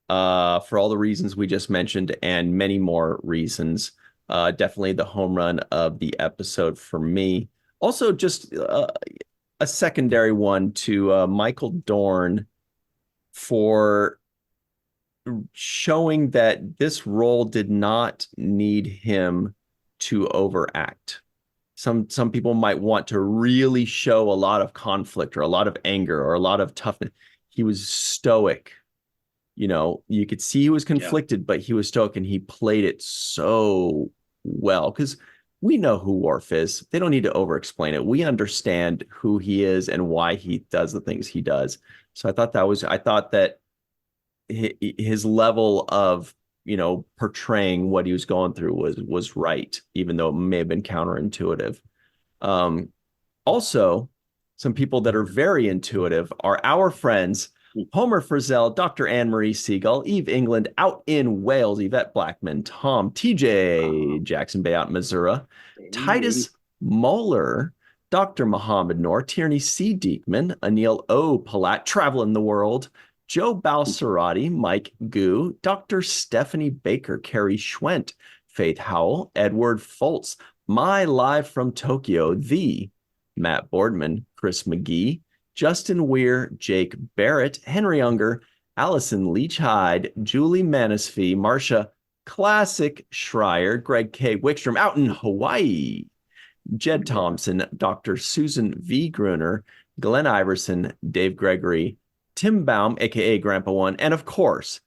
for all the reasons we just mentioned and many more reasons. Definitely the home run of the episode for me. Also, just a secondary one to Michael Dorn for showing that this role did not need him to overact. Some people might want to really show a lot of conflict or a lot of anger or a lot of toughness. He was stoic. You could see he was conflicted, but he was stoic, and he played it so well. Because we know who Worf is. They don't need to over-explain it. We understand who he is and why he does the things he does. So I thought that his level of, portraying what he was going through was right, even though it may have been counterintuitive. Also, some people that are very intuitive are our friends Homer Frizzell, Dr. Marie Segal, Eve England out in Wales, Yvette Blackmon-Tom, TJ Jackson-Bey out in Missouri, Titus Mohler, Dr. Mohamed Noor, Tierney C. Dieckmann, Anil O. Polat, traveling the world, Joe Balsarotti, Mike Goo, Dr. Stephanie Baker, Carrie Schwent, Faith Howell, Edward Foltz, my live from Tokyo, the Matt Boardman, Chris McGee, Justin Weir, Jake Barrett, Henry Unger, Allyson Leach-Heid, Julie Manisfee, Marcia Classic Schreier, Greg K. Wickstrom out in Hawaii, Jed Thompson, Dr. Susan V. Gruner, Glenn Iverson, Dave Gregory, Tim Baum, aka Grandpa One, and of course,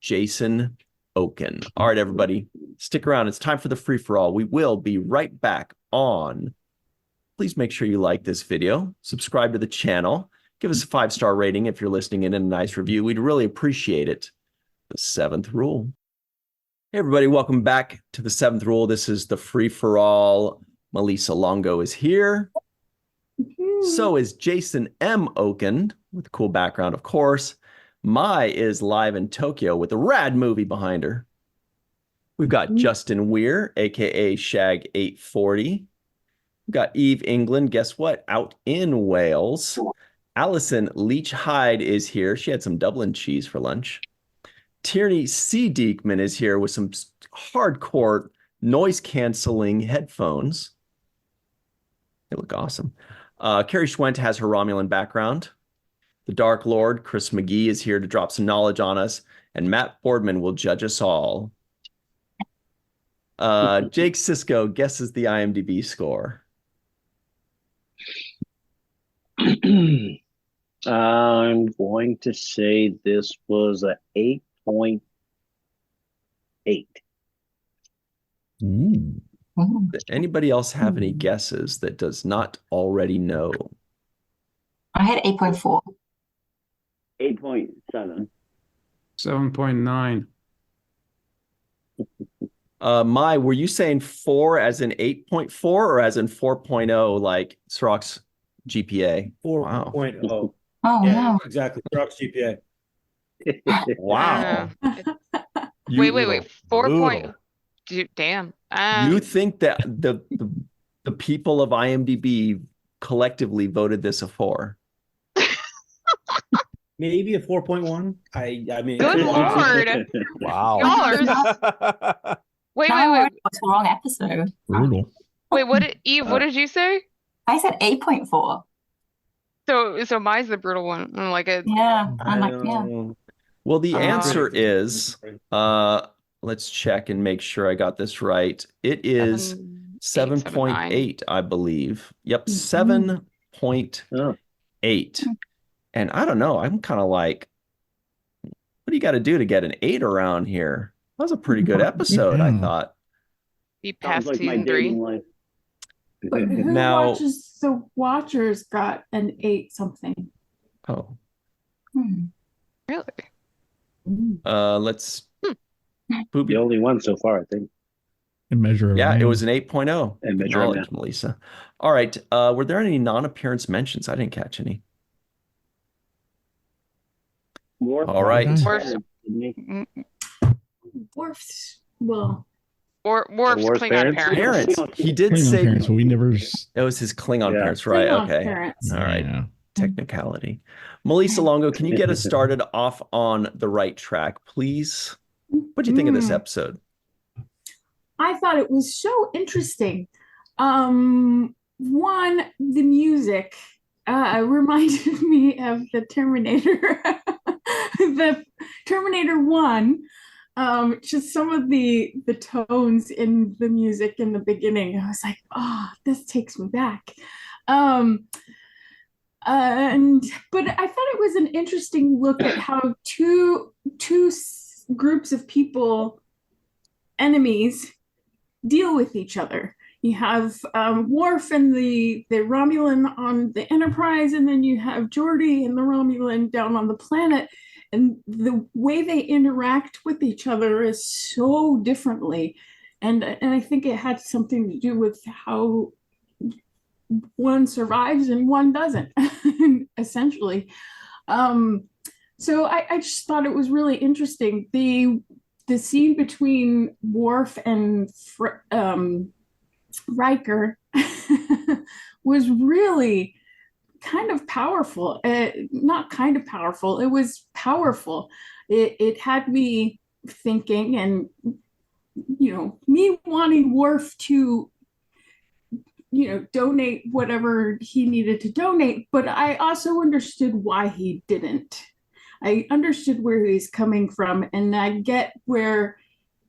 Jason Okun. All right, everybody, stick around. It's time for the free-for-all. We will be right back on. Please make sure you like this video, subscribe to the channel, give us a 5-star rating if you're listening in, and a nice review. We'd really appreciate it. The 7th rule. Hey, everybody, welcome back to the 7th rule. This is the free-for-all. Melissa Longo is here. So is Jason M. Okun, with a cool background, of course. Mai is live in Tokyo with a rad movie behind her. We've got Justin Weir, a.k.a. Shag 840. We've got Eve England, guess what? Out in Wales. Allyson Leach-Heid is here. She had some Dublin cheese for lunch. Tierney C. Dieckmann is here with some hardcore noise-canceling headphones. They look awesome. Carrie Schwent has her Romulan background. The Dark Lord, Chris McGee, is here to drop some knowledge on us. And Matt Boardman will judge us all. Jake Sisko guesses the IMDb score. I'm going to say this was a 8.8. Does anybody else have any guesses that does not already know? I had 8.4. 8.7. 7.9. Mai, were you saying 4 as in 8.4 or as in 4.0 like Cirroc's GPA? 4.0. Oh, Yeah, wow. exactly. Cirroc's GPA. Wow. Wait. 4 point. Brutal. Damn. You think that the people of IMDb collectively voted this a 4? Maybe a 4.1. I mean, Good Lord. Wow. Wait. It was the wrong episode. Brutal. Wait, what did Eve, what did you say? I said 8.4. So mine's the brutal one. I'm like a Yeah. I I'm like, yeah. don't- Well, the Uh, answer is, let's check and make sure I got this right. It is 7.8, I believe. Yep, 7.8. And I don't know, I'm kind of like, what do you got to do to get an 8 around here? That was a pretty good episode, I thought. Be past Sounds like my season 3. dating life. But who Now- watches the Watchers got an 8 something? Oh, Really? let's. The Booby. only one so far, I think. And measure of Yeah, it rain. was an 8.0. And Good measure of knowledge, Melissa. All right, were there any non-appearance mentions? I didn't catch any. All right. Worf's Well, Worf's Worf's Klingon parents? parents. He did Klingon say parents, but we never. it was his Klingon Yeah. parents, right? Klingon Okay. parents. All right. Yeah. Technicality. Melissa Longo, can you get us started off on the right track, please? What do you think of this episode? I thought it was so interesting. One, the music reminded me of the Terminator, the Terminator 1. Just some of the tones in the music in the beginning, I was like, oh, this takes me back. But I thought it was an interesting look at how two groups of people, enemies, deal with each other. you have Worf and the Romulan on the Enterprise, and then you have Geordi and the Romulan down on the planet. And the way they interact with each other is so differently. And I think it had something to do with how one survives and one doesn't, essentially. So I just thought it was really interesting. The scene between Worf and Riker was really kind of powerful. Not kind of powerful, it was powerful. It had me thinking, and me wanting Worf to donate whatever he needed to donate, but I also understood why he didn't. I understood where he's coming from, and I get where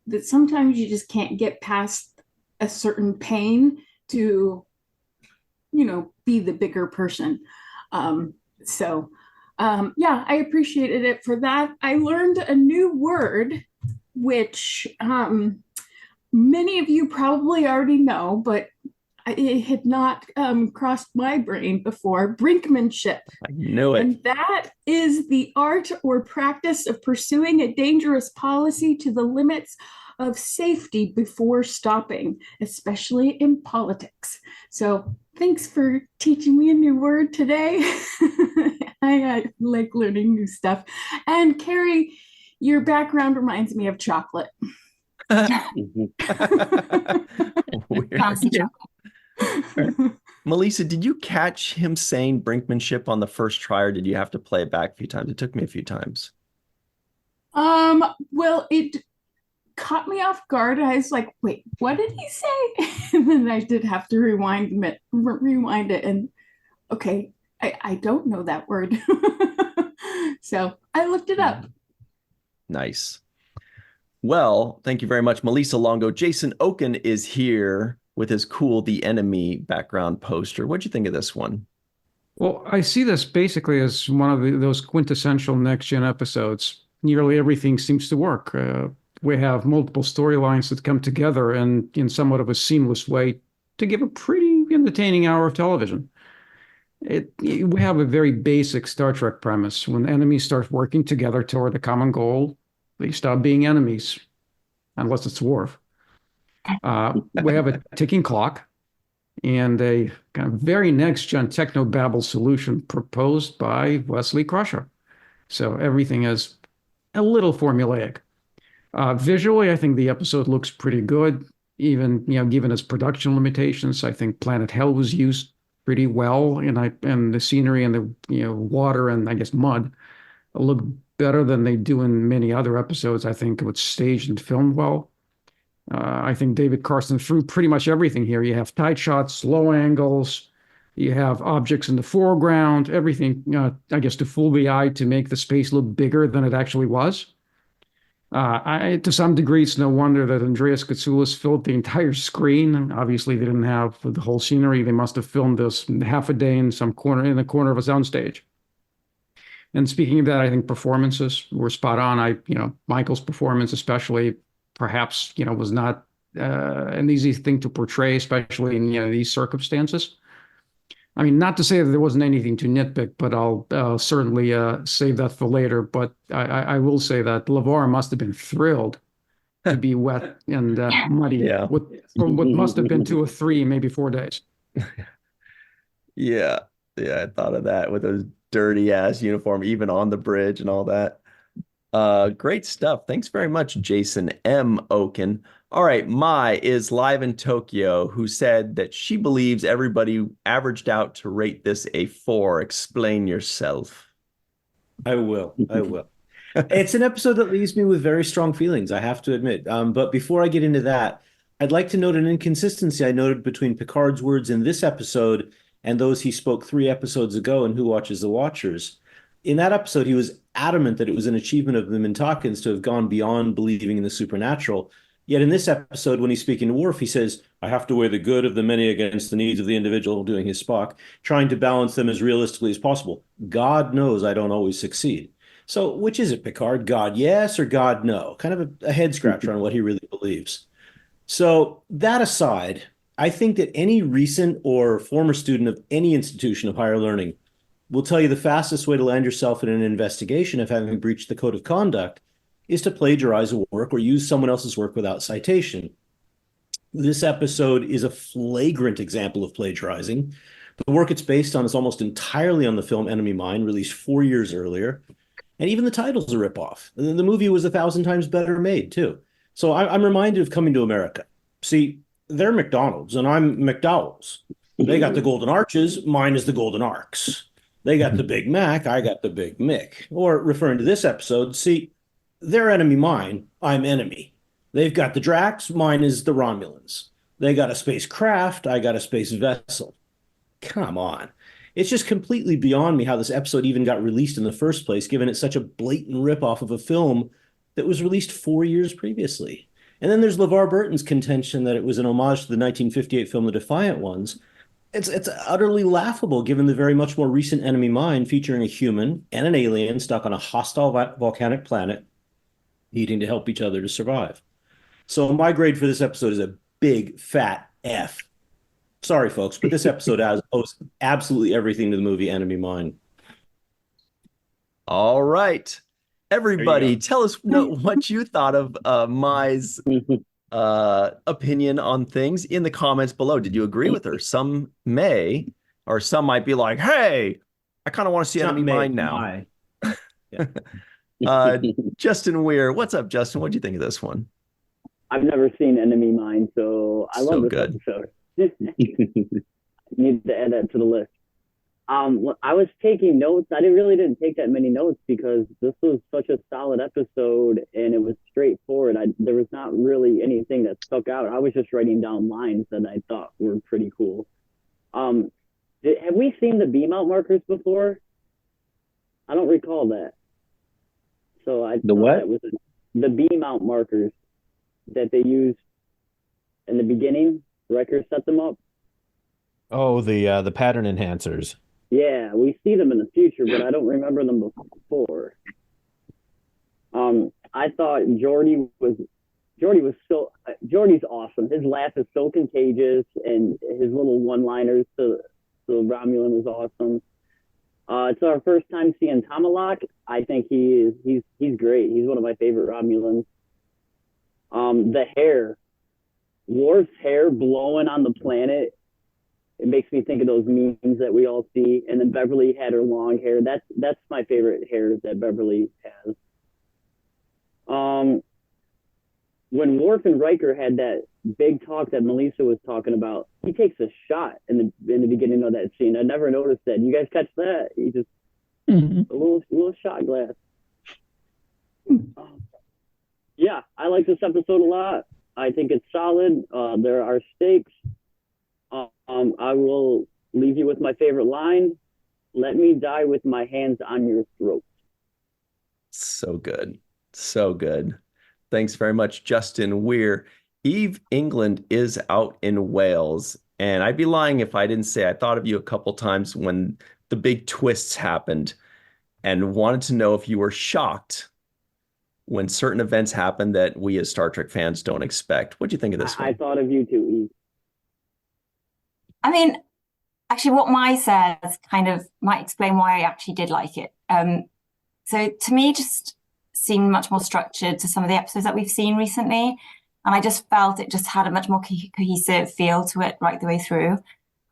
that sometimes you just can't get past a certain pain to, be the bigger person. Yeah, I appreciated it for that. I learned a new word, which many of you probably already know, but it had not crossed my brain before. Brinkmanship. I knew it. And that is the art or practice of pursuing a dangerous policy to the limits of safety before stopping, especially in politics. So thanks for teaching me a new word today. I like learning new stuff. And Carrie, your background reminds me of chocolate. Fancy chocolate. Melissa, did you catch him saying brinkmanship on the first try, or did you have to play it back a few times? It took me a few times. Well, it caught me off guard. I was like, wait, what did he say? And then I did have to rewind it, and okay, I don't know that word. So I looked it up. Nice. Well, thank you very much, Melissa Longo. Jason Okun is here with his cool The Enemy background poster. What'd you think of this one? Well, I see this basically as one of those quintessential next-gen episodes. Nearly everything seems to work. We have multiple storylines that come together and in somewhat of a seamless way to give a pretty entertaining hour of television. We have a very basic Star Trek premise. When enemies start working together toward a common goal, they stop being enemies, unless it's Worf. We have a ticking clock and a kind of very next-gen technobabble solution proposed by Wesley Crusher. So everything is a little formulaic. Visually, I think the episode looks pretty good, even given its production limitations. I think Planet Hell was used pretty well, and the scenery and the water and I guess mud look better than they do in many other episodes. I think it was staged and filmed well. I think David Carson threw pretty much everything here. You have tight shots, low angles, you have objects in the foreground, everything, I guess, to fool the eye to make the space look bigger than it actually was. To some degree, it's no wonder that Andreas Katsoulis filled the entire screen. Obviously, they didn't have the whole scenery. They must have filmed this half a day in the corner of a soundstage. And speaking of that, I think performances were spot on. Michael's performance, especially, perhaps was not an easy thing to portray, especially in these circumstances. I mean, not to say that there wasn't anything to nitpick, but I'll certainly save that for later. But I will say that LeVar must have been thrilled to be wet and muddy. Yeah. What must have been 2 or 3, maybe 4 days. Yeah, I thought of that with those dirty ass uniform, even on the bridge and all that. Great stuff. Thanks very much, Jason M. Okun. All right, Mai is live in Tokyo, who said that she believes everybody averaged out to rate this a 4. Explain yourself. I will. It's an episode that leaves me with very strong feelings, I have to admit. But before I get into that, I'd like to note an inconsistency I noted between Picard's words in this episode and those he spoke 3 episodes ago in Who Watches the Watchers. In that episode, he was adamant that it was an achievement of the Mintakans to have gone beyond believing in the supernatural. Yet in this episode, when he's speaking to Worf, he says, I have to weigh the good of the many against the needs of the individual, doing his Spock, trying to balance them as realistically as possible. God knows I don't always succeed. So which is it, Picard? God yes or God no? Kind of a head scratcher on what he really believes. So that aside, I think that any recent or former student of any institution of higher learning will tell you the fastest way to land yourself in an investigation of having breached the code of conduct is to plagiarize a work or use someone else's work without citation. This episode is a flagrant example of plagiarizing. The work it's based on is almost entirely on the film Enemy Mine, released 4 years earlier. And even the title's a ripoff. The movie was 1,000 times better made, too. So I'm reminded of Coming to America. See, they're McDonald's and I'm McDowell's. They got the Golden Arches, mine is the Golden Arcs. They got the Big Mac, I got the Big Mick. Or referring to this episode, see, they're Enemy Mine, I'm Enemy. They've got the Drax, mine is the Romulans. They got a spacecraft, I got a space vessel. Come on. It's just completely beyond me how this episode even got released in the first place, given it's such a blatant ripoff of a film that was released 4 years previously. And then there's LeVar Burton's contention that it was an homage to the 1958 film The Defiant Ones. It's utterly laughable given the very much more recent Enemy Mine featuring a human and an alien stuck on a hostile volcanic planet needing to help each other to survive. So my grade for this episode is a big fat F. Sorry, folks, but this episode owes absolutely everything to the movie Enemy Mine. All right. Everybody, tell us what you thought of Mai's opinion on things in the comments below. Did you agree with her? Some may, or some might be like, hey, I kind of want to see Enemy Mine now. Justin Weir, what's up, Justin? What do you think of this one? I've never seen Enemy Mine, so I love this episode. Need to add that to the list. I was taking notes. I didn't take that many notes because this was such a solid episode and it was straightforward. There was not really anything that stuck out. I was just writing down lines that I thought were pretty cool. Have we seen the beam out markers before? I don't recall that. So the what? The beam out markers that they used in the beginning. Riker set them up. Oh, the pattern enhancers. Yeah, we see them in the future, but I don't remember them before. I thought Geordi's awesome. His laugh is so contagious, and his little one-liners to Romulan was awesome. It's our first time seeing Tomalak. I think he's great. He's one of my favorite Romulans. The hair, Worf's hair blowing on the planet. It makes me think of those memes that we all see. And then Beverly had her long hair. That's my favorite hair that Beverly has. When Worf and Riker had that big talk that Melissa was talking about, he takes a shot in the beginning of that scene. I never noticed that. You guys catch that? He just a little shot glass. Yeah, I like this episode a lot. I think it's solid. There are stakes. I will leave you with my favorite line. Let me die with my hands on your throat. So good. So good. Thanks very much, Justin Weir. Eve England is out in Wales. And I'd be lying if I didn't say I thought of you a couple times when the big twists happened and wanted to know if you were shocked when certain events happen that we as Star Trek fans don't expect. What do you think of this one? I thought of you too, Eve. I mean, actually, what Mai says kind of might explain why I actually did like it. So to me, just seemed much more structured to some of the episodes that we've seen recently. And I just felt it just had a much more cohesive feel to it right the way through.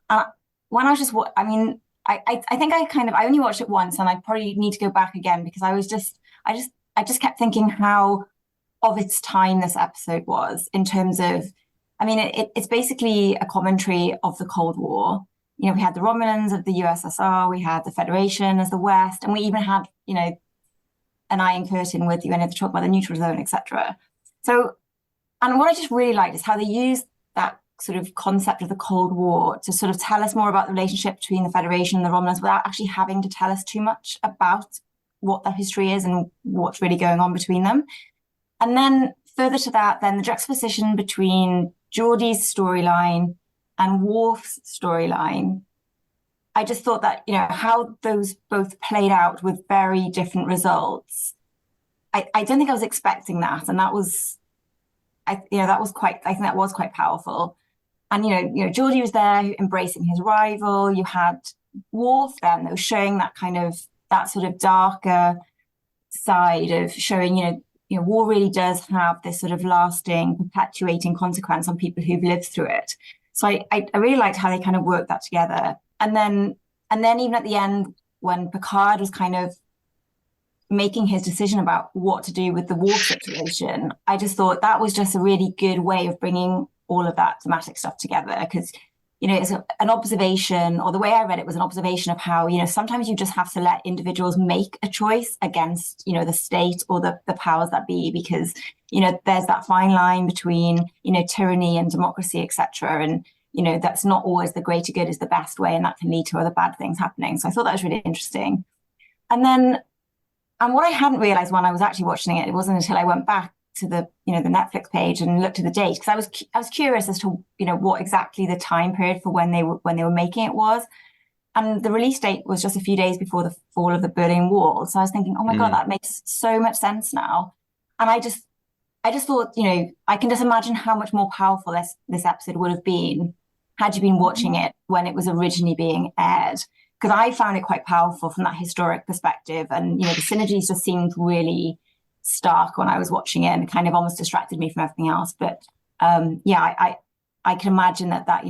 When I was just, I think I only watched it once, and I probably need to go back again because I just kept thinking how of its time this episode was in terms of, it's basically a commentary of the Cold War. You know, we had the Romulans of the USSR, we had the Federation as the West, and we even had, an Iron Curtain with, they talk about the neutral zone, etc. So, and what I just really liked is how they used that sort of concept of the Cold War to sort of tell us more about the relationship between the Federation and the Romulans without actually having to tell us too much about what their history is and what's really going on between them. And then further to that, then the juxtaposition between Geordi's storyline and Worf's storyline, I just thought that, how those both played out with very different results. I don't think I was expecting that. And that was, I think that was quite powerful. And Geordi was there embracing his rival. You had Worf then that was showing that sort of darker side of showing, war really does have this sort of lasting, perpetuating consequence on people who've lived through it. So I really liked how they kind of worked that together. And then even at the end, when Picard was kind of making his decision about what to do with the Worf situation, I just thought that was just a really good way of bringing all of that thematic stuff together, because it's an observation, or the way I read it was an observation of how sometimes you just have to let individuals make a choice against the state or the powers that be, because there's that fine line between tyranny and democracy, etc. And that's not always the greater good is the best way, and that can lead to other bad things happening. So I thought that was really interesting. And what I hadn't realized when I was actually watching it wasn't until I went back to the the Netflix page and looked at the date, because I was curious as to what exactly the time period for when they were making it was, and the release date was just a few days before the fall of the Berlin Wall. So I was thinking, oh my God, that makes so much sense now. And I just thought, I can just imagine how much more powerful this episode would have been had you been watching it when it was originally being aired, because I found it quite powerful from that historic perspective, and the synergies just seemed really stark when I was watching it, and kind of almost distracted me from everything else. But I can imagine that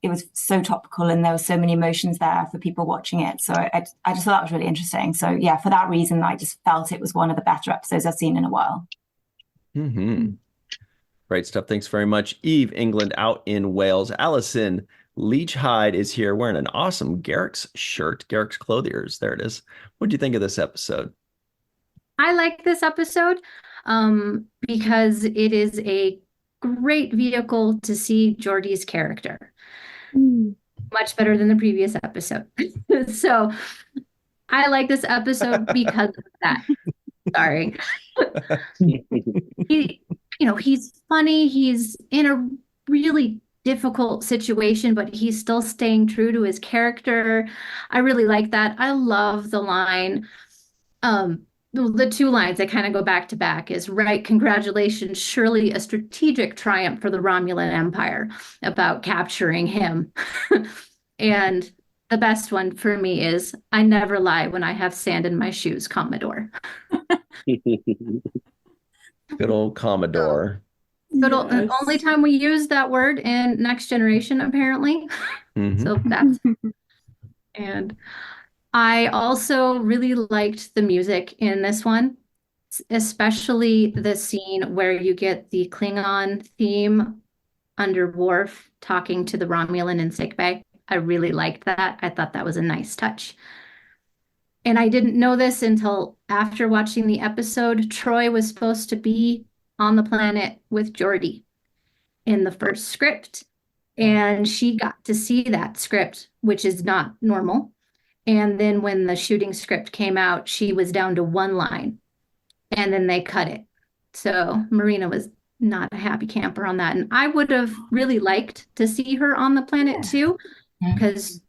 it was so topical, and there were so many emotions there for people watching it. So I just thought that was really interesting. So yeah, for that reason, I just felt it was one of the better episodes I've seen in a while. Mm-hmm. Great stuff. Thanks very much. Eve, England, out in Wales. Allyson Leach-Heid is here wearing an awesome Garrick's shirt. Garrick's Clothiers. There it is. What do you think of this episode? I like this episode because it is a great vehicle to see Geordi's character. Much better than the previous episode. So I like this episode because of that. Sorry. He's funny. He's in a really difficult situation, but he's still staying true to his character. I really like that. I love the line. The two lines that kind of go back to back is, right, congratulations, surely a strategic triumph for the Romulan Empire, about capturing him. And the best one for me is, I never lie when I have sand in my shoes, Commodore. Good old Commodore. Good old, the only time we use that word in Next Generation, apparently. So that's and I also really liked the music in this one, especially the scene where you get the Klingon theme under Worf talking to the Romulan in sickbay. I really liked that. I thought that was a nice touch. And I didn't know this until after watching the episode. Troy was supposed to be on the planet with Geordi in the first script, and she got to see that script, which is not normal. And then when the shooting script came out, she was down to one line, and then they cut it. So Marina was not a happy camper on that. And I would have really liked to see her on the planet too, because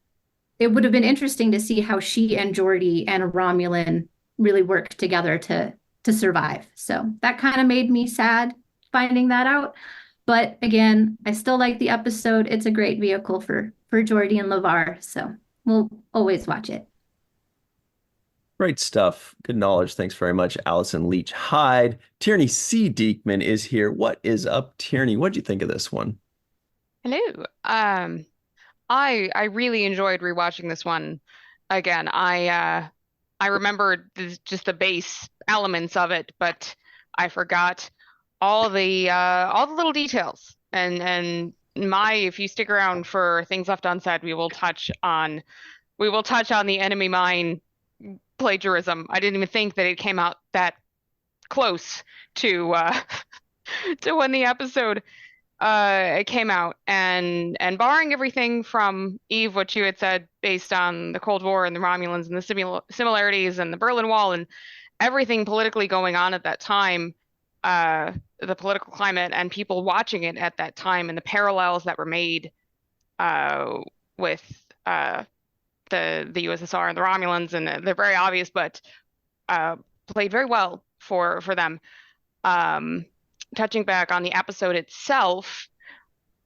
it would have been interesting to see how she and Geordi and a Romulan really work together to survive. So that kind of made me sad finding that out. But again, I still like the episode. It's a great vehicle for Geordi and LeVar. So we'll always watch it. Great stuff. Good knowledge. Thanks very much, Allyson Leach-Heid. Tierney C. Dieckmann is here. What is up, Tierney? What did you think of this one? Hello. I really enjoyed rewatching this one again. I remembered just the base elements of it, but I forgot all the little details. And if you stick around for things left unsaid, we will touch on the enemy mine plagiarism. I didn't even think that it came out that close to to when the episode it came out, and barring everything from Eve, what you had said based on the Cold War and the Romulans and the similarities and the Berlin Wall and everything politically going on at that time, the political climate and people watching it at that time, and the parallels that were made with the USSR and the Romulans, and they're very obvious, but played very well for them. Touching back on the episode itself,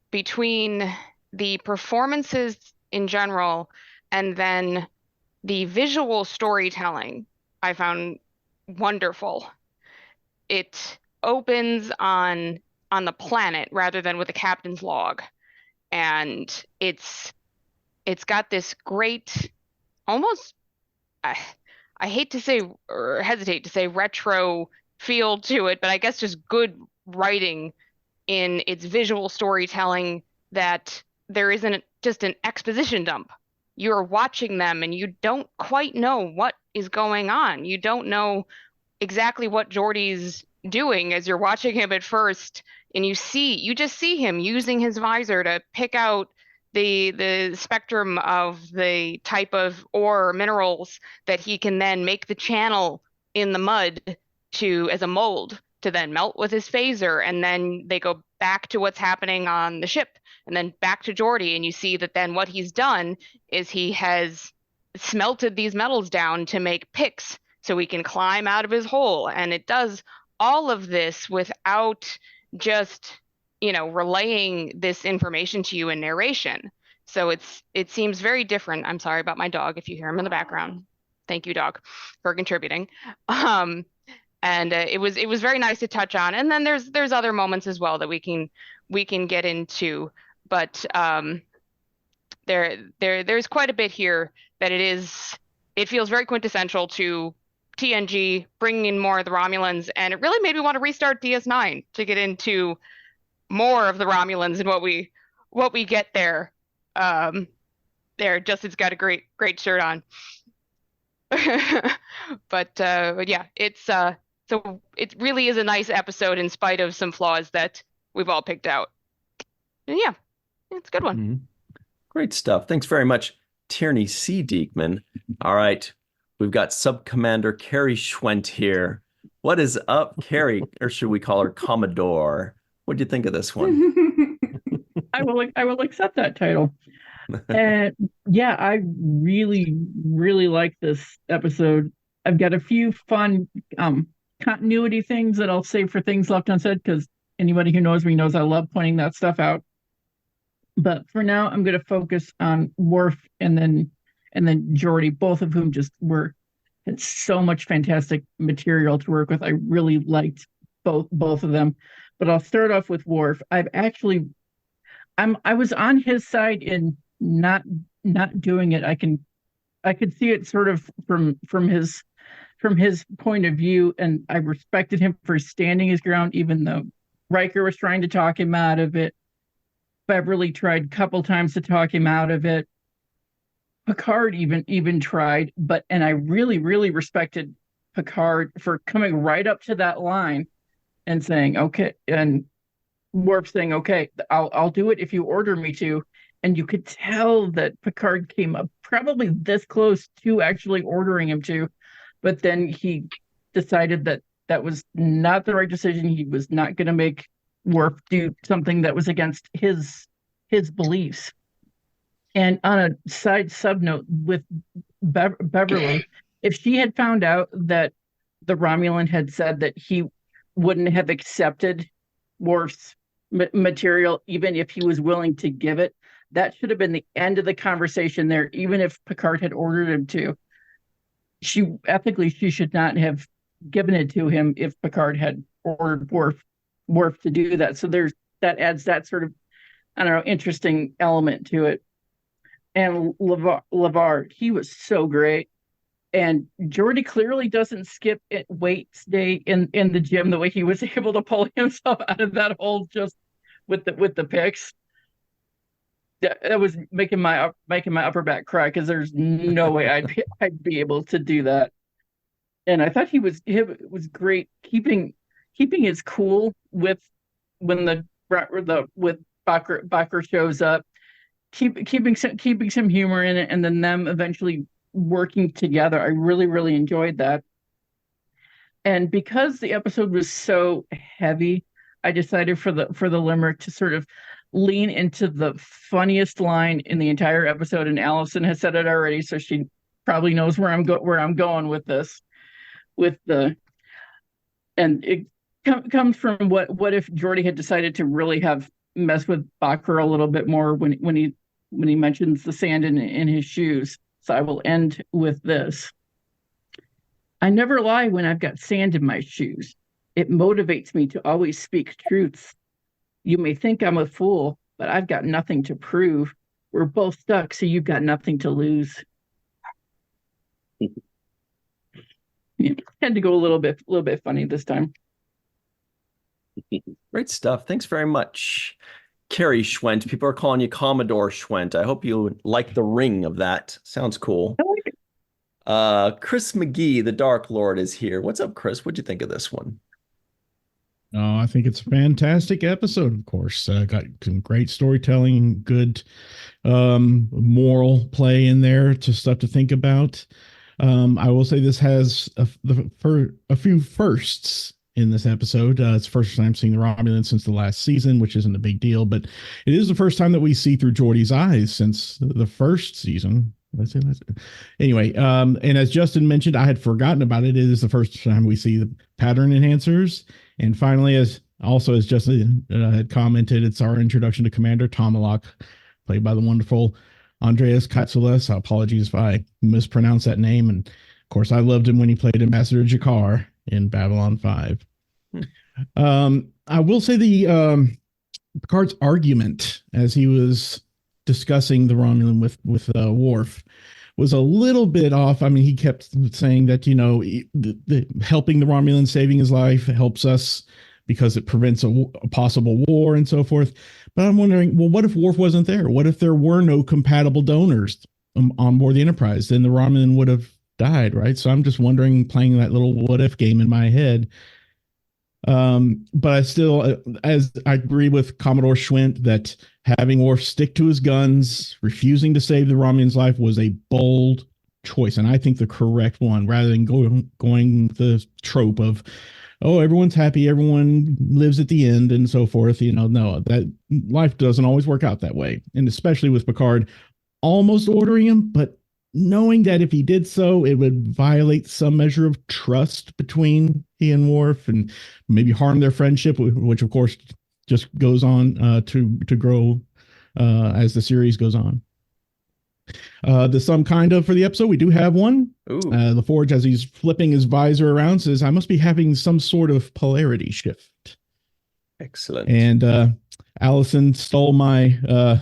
between the performances in general, and then the visual storytelling I found wonderful. It opens on the planet rather than with the captain's log, and it's got this great, almost, I hate to say or hesitate to say retro feel to it, but I guess just good writing in its visual storytelling, that there isn't just an exposition dump. You're watching them and you don't quite know what is going on. You don't know exactly what Geordi's doing as you're watching him at first, and you just see him using his visor to pick out the spectrum of the type of ore or minerals that he can then make the channel in the mud as a mold to then melt with his phaser, and then they go back to what's happening on the ship and then back to Geordi, and you see that then what he's done is he has smelted these metals down to make picks so he can climb out of his hole, and it does all of this without just relaying this information to you in narration. So it seems very different. I'm sorry about my dog if you hear him in the background. Thank you, dog, for contributing. And it was very nice to touch on. And then there's other moments as well that we can get into, but there's quite a bit here that it feels very quintessential to TNG, bringing in more of the Romulans, and it really made me want to restart DS9 to get into more of the Romulans and what we get there. Justin's got a great shirt on. but yeah, so it really is a nice episode in spite of some flaws that we've all picked out. And yeah, it's a good one. Mm-hmm. Great stuff. Thanks very much, Tierney C. Dieckmann. All right, we've got Sub-Commander Carrie Schwent here. What is up, Carrie? Or should we call her Commodore? What do you think of this one? I will accept that title. And yeah, I really, really like this episode. I've got a few fun continuity things that I'll save for things left unsaid, because anybody who knows me knows I love pointing that stuff out. But for now, I'm going to focus on Worf and then Geordi, both of whom just had so much fantastic material to work with. I really liked both of them. But I'll start off with Worf. I was on his side in not doing it. I could see it sort of from his point of view, and I respected him for standing his ground, even though Riker was trying to talk him out of it. Beverly tried a couple times to talk him out of it. Picard even tried, and I really, really respected Picard for coming right up to that line and saying, okay, and Worf saying, okay, I'll do it if you order me to. And you could tell that Picard came up probably this close to actually ordering him to, but then he decided that was not the right decision. He was not going to make Worf do something that was against his beliefs. And on a sub note with Beverly, if she had found out that the Romulan had said that he wouldn't have accepted Worf's material, even if he was willing to give it, that should have been the end of the conversation there, even if Picard had ordered him to. Ethically, she should not have given it to him if Picard had ordered Worf to do that. So that adds that sort of, I don't know, interesting element to it. And LeVar, he was so great. And Geordi clearly doesn't skip weights day in the gym the way he was able to pull himself out of that hole just with the picks. That was making my upper back cry, because there's no way I'd be able to do that. And I thought he was great keeping his cool with Bakker shows up, keeping some humor in it, and then them eventually working together. I really, really enjoyed that. And because the episode was so heavy, I decided for the limerick to sort of lean into the funniest line in the entire episode. And Allyson has said it already, so she probably knows where I'm going with this. And it comes from what if Geordi had decided to really have mess with Bakker a little bit more when he mentions the sand in his shoes. So I will end with this. I never lie when I've got sand in my shoes. It motivates me to always speak truths. You may think I'm a fool, but I've got nothing to prove. We're both stuck, so you've got nothing to lose. Yeah, had to go a little bit funny this time. Great stuff. Thanks very much. Carrie Schwent. People are calling you Commodore Schwent. I hope you like the ring of that. Sounds cool. I like it. Chris McGee, the Dark Lord, is here. What's up, Chris? What'd you think of this one? Oh, I think it's a fantastic episode, of course. Got some great storytelling, good moral play in there, to stuff to think about. I will say this has a few firsts in this episode. It's the first time seeing the Romulans since the last season, which isn't a big deal, but it is the first time that we see through Geordi's eyes since the first season. Anyway, and as Justin mentioned, I had forgotten about it. It is the first time we see the pattern enhancers. And finally, as Justin had commented, it's our introduction to Commander Tomalak, played by the wonderful Andreas Katsoulas. Apologies if I mispronounce that name. And of course, I loved him when he played Ambassador Jakar in Babylon 5. I will say the Picard's argument as he was discussing the Romulan with Worf was a little bit off. I mean, he kept saying that, you know, the helping the Romulan, saving his life helps us because it prevents a possible war and so forth. But I'm wondering, well, what if Worf wasn't there? What if there were no compatible donors on board the Enterprise? Then the Romulan would have died, right? So I'm just wondering, playing that little what if game in my head. But I still, as I agree with Commodore Schwent, that having Worf stick to his guns, refusing to save the Romulan's life, was a bold choice, and I think the correct one, rather than going the trope of, oh, everyone's happy, everyone lives at the end, and so forth. You know, no, that life doesn't always work out that way, and especially with Picard almost ordering him, but knowing that if he did so, it would violate some measure of trust between he and Worf, and maybe harm their friendship, which of course just goes on to grow as the series goes on. The some kind of for the episode, we do have one. The Forge, as he's flipping his visor around, says, "I must be having some sort of polarity shift." Excellent. And Allyson stole my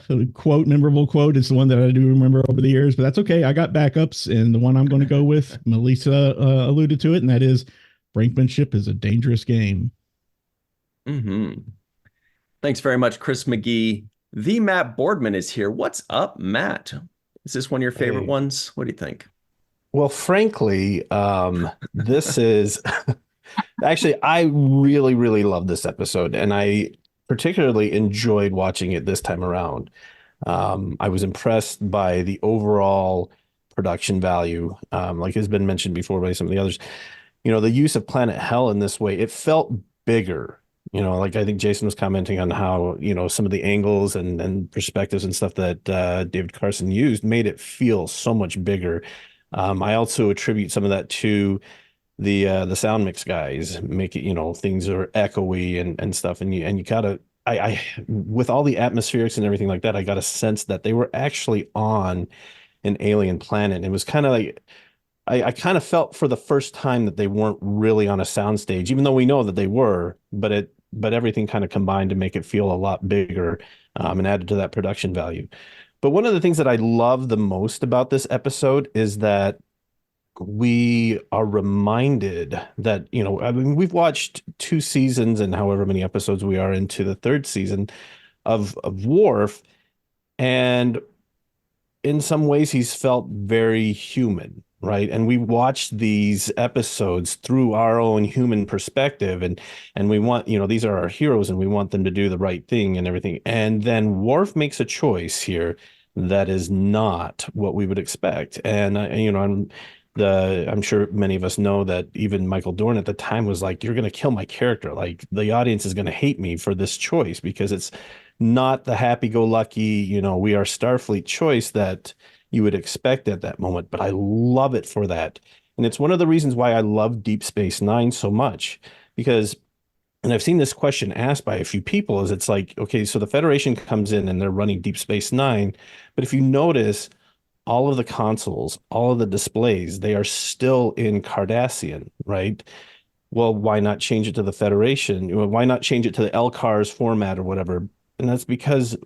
memorable quote. It's the one that I do remember over the years, but that's okay. I got backups, and the one I'm going to go with, Melissa alluded to it, and that is, brinkmanship is a dangerous game. Thanks very much, Chris McGee. The Matt Boardman is here. What's up, Matt? Is this one of your favorite ones? What do you think? Well, frankly, this is actually, I really, really love this episode, and I particularly enjoyed watching it this time around. I was impressed by the overall production value. Like has been mentioned before by some of the others, you know, the use of Planet Hell in this way, it felt bigger. You know, like I think Jason was commenting on how, you know, some of the angles and perspectives and stuff that David Carson used made it feel so much bigger. I also attribute some of that to the sound mix guys. Make it, you know, things are echoey and stuff, and you gotta, I with all the atmospherics and everything like that, I got a sense that they were actually on an alien planet. It was kind of like, I kind of felt for the first time that they weren't really on a soundstage, even though we know that they were, but everything kind of combined to make it feel a lot bigger, and added to that production value. But one of the things that I love the most about this episode is that we are reminded that, you know, I mean, we've watched 2 seasons and however many episodes we are into the 3rd season of Worf, and in some ways he's felt very human, right? And we watch these episodes through our own human perspective, and we want, you know, these are our heroes and we want them to do the right thing and everything. And then Worf makes a choice here that is not what we would expect. And you know, I'm sure many of us know that even Michael Dorn at the time was like, "You're going to kill my character. Like, the audience is going to hate me for this choice, because it's not the happy-go-lucky, you know, we are Starfleet choice that you would expect at that moment." But I love it for that. And it's one of the reasons why I love Deep Space Nine so much, because and I've seen this question asked by a few people, is it's like, okay, so the Federation comes in and they're running Deep Space Nine, but if you notice, all of the consoles, all of the displays, they are still in Cardassian, right? Well, why not change it to the Federation? Why not change it to the LCARS format or whatever? And that's because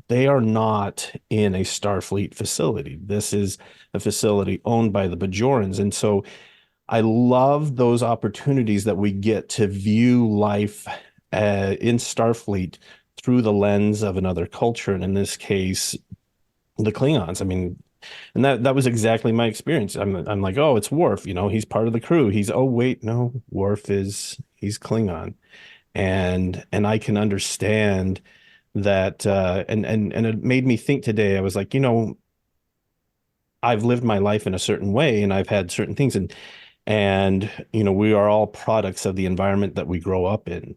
they are not in a Starfleet facility. This is a facility owned by the Bajorans. And so I love those opportunities that we get to view life in Starfleet through the lens of another culture. And in this case, the Klingons. I mean, and that was exactly my experience. I'm like, oh, it's Worf, he's part of the crew. Oh, wait, no, Worf he's Klingon. And I can understand that, and it made me think today. I was like, I've lived my life in a certain way and I've had certain things, and we are all products of the environment that we grow up in.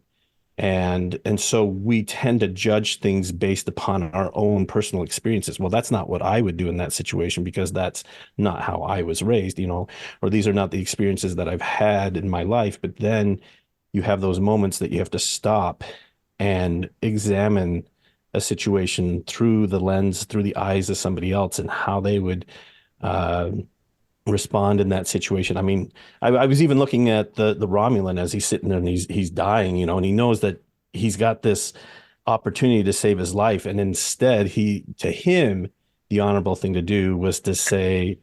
And so we tend to judge things based upon our own personal experiences. Well, that's not what I would do in that situation, because that's not how I was raised, or these are not the experiences that I've had in my life. But then you have those moments that you have to stop and examine a situation through the lens, through the eyes of somebody else, and how they would respond in that situation. I mean, I was even looking at the Romulan as he's sitting there and he's dying, and he knows that he's got this opportunity to save his life, and instead to him the honorable thing to do was to say,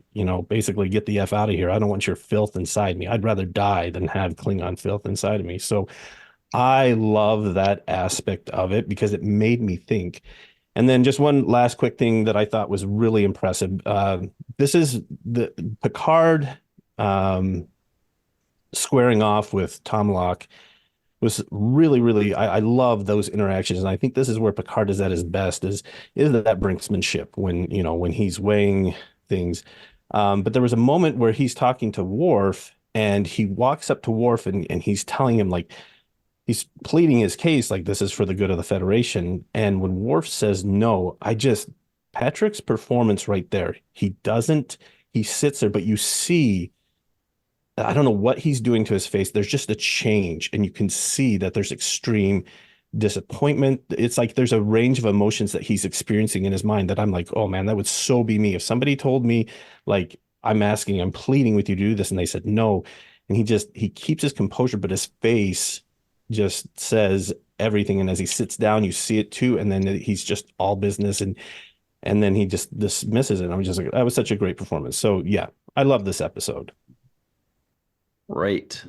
basically, get the F out of here. I don't want your filth inside me. I'd rather die than have Klingon filth inside of me. So I love that aspect of it because it made me think. And then just one last quick thing that I thought was really impressive. This is the Picard squaring off with Tomlock was really, really, I love those interactions. And I think this is where Picard is at his best, is that brinksmanship when he's weighing things. But there was a moment where he's talking to Worf and he walks up to Worf and he's telling him, like, he's pleading his case, like, this is for the good of the Federation. And when Worf says no, Patrick's performance right there, he sits there, but you see, I don't know what he's doing to his face. There's just a change, and you can see that there's extreme disappointment. It's like there's a range of emotions that he's experiencing in his mind that I'm like, oh man, that would so be me. If somebody told me, like, I'm pleading with you to do this, and they said no, and he keeps his composure, but his face just says everything. And as he sits down, you see it too. And then he's just all business, and then he just dismisses it. I'm just like, that was such a great performance. So yeah, I love this episode. Great.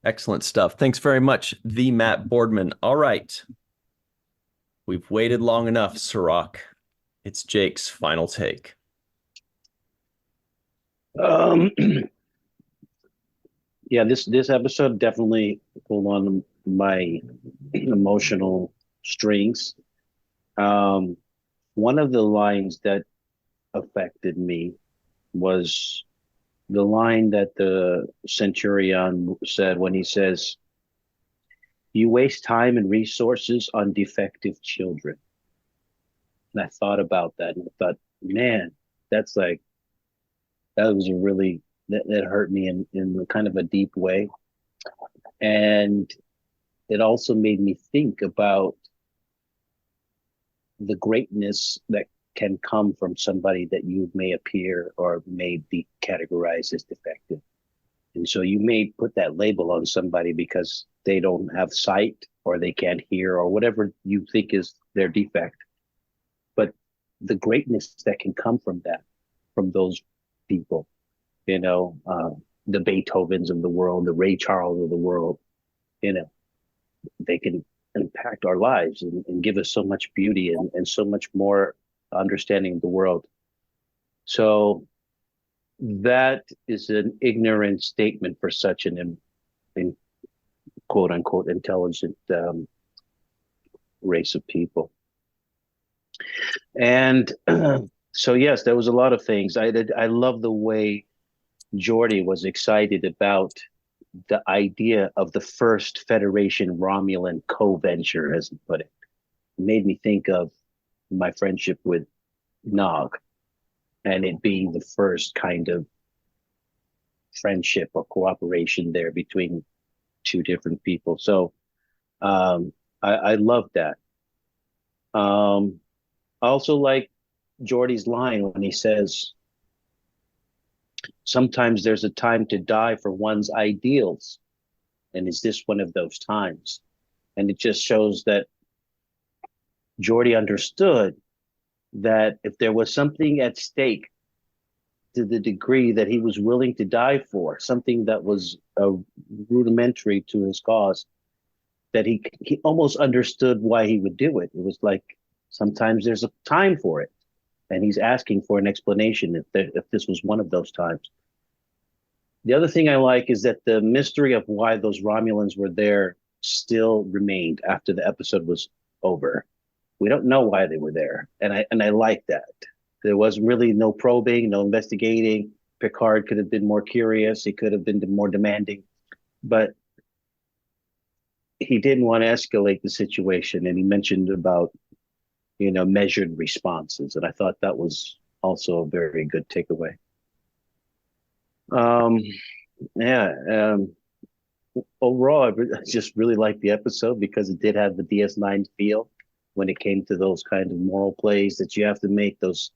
Excellent stuff. Thanks very much, the Matt Boardman. All right. We've waited long enough, Cirroc. It's Jake's final take. Yeah, this episode definitely pulled on my emotional strings. One of the lines that affected me was the line that the Centurion said when he says, "You waste time and resources on defective children." And I thought about that, and I thought, man, that hurt me in kind of a deep way. And it also made me think about the greatness that can come from somebody that you may appear or may be categorized as defective. And so you may put that label on somebody because they don't have sight or they can't hear or whatever you think is their defect. But the greatness that can come from those people, the Beethovens of the world, the Ray Charles of the world, they can impact our lives and give us so much beauty and so much more understanding of the world. So that is an ignorant statement for such an quote unquote intelligent race of people. And so yes, there was a lot of things. I love the way Geordi was excited about the idea of the first Federation Romulan co-venture, as he put it. It made me think of my friendship with Nog, and it being the first kind of friendship or cooperation there between two different people. So I love that. I also like Geordi's line when he says, sometimes there's a time to die for one's ideals. And is this one of those times? And it just shows that Geordi understood that if there was something at stake to the degree that he was willing to die for, something that was rudimentary to his cause, that he almost understood why he would do it. It was like, sometimes there's a time for it. And he's asking for an explanation if this was one of those times. The other thing I like is that the mystery of why those Romulans were there still remained after the episode was over. We don't know why they were there. And I like that. There was really no probing, no investigating. Picard could have been more curious. He could have been more demanding. But he didn't want to escalate the situation. And he mentioned about, measured responses. And I thought that was also a very good takeaway. Overall, I just really liked the episode because it did have the DS9 feel when it came to those kind of moral plays that you have to make, those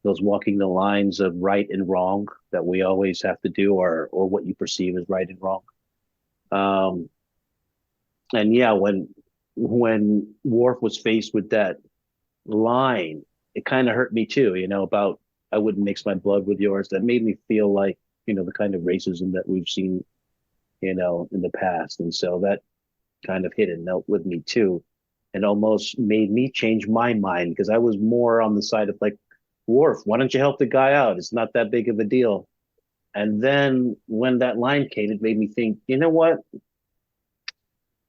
walking the lines of right and wrong that we always have to do, or what you perceive as right and wrong. And yeah, when Worf was faced with that line, it kind of hurt me too, about I wouldn't mix my blood with yours. That made me feel like, the kind of racism that we've seen, in the past. And so that kind of hit a note with me too, and almost made me change my mind, because I was more on the side of like, Worf, why don't you help the guy out? It's not that big of a deal. And then when that line came, it made me think, you know what?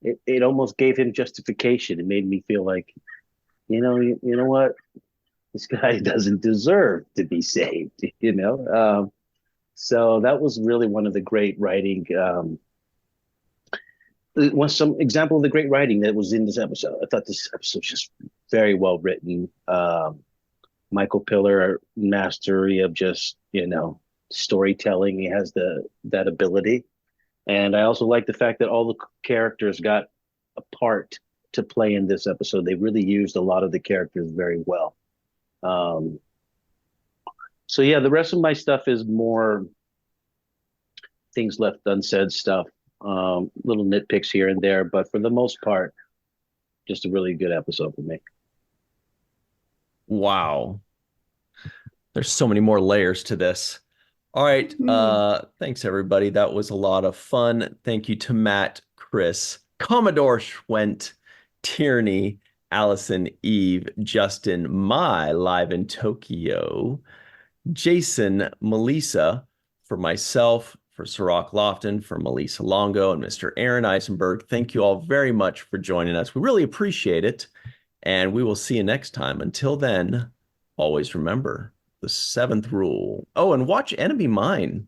It almost gave him justification. It made me feel like, you know what? This guy doesn't deserve to be saved, So that was really one of the great writing. Was some example of the great writing that was in this episode. I thought this episode was just very well written. Michael Piller, mastery of just, storytelling. He has that ability. And I also like the fact that all the characters got a part to play in this episode. They really used a lot of the characters very well. So yeah, the rest of my stuff is more things left unsaid stuff, little nitpicks here and there, but for the most part, just a really good episode for me. Wow. There's so many more layers to this. All right. Thanks, everybody. That was a lot of fun. Thank you to Matt, Chris, Commodore Schwent, Tierney, Allyson, Eve, Justin, Mai, live in Tokyo, Jason, Melissa, for myself, for Cirroc Lofton, for Melissa Longo, and Mr. Aaron Eisenberg. Thank you all very much for joining us. We really appreciate it, and we will see you next time. Until then, always remember the 7th rule. Oh, and watch Enemy Mine.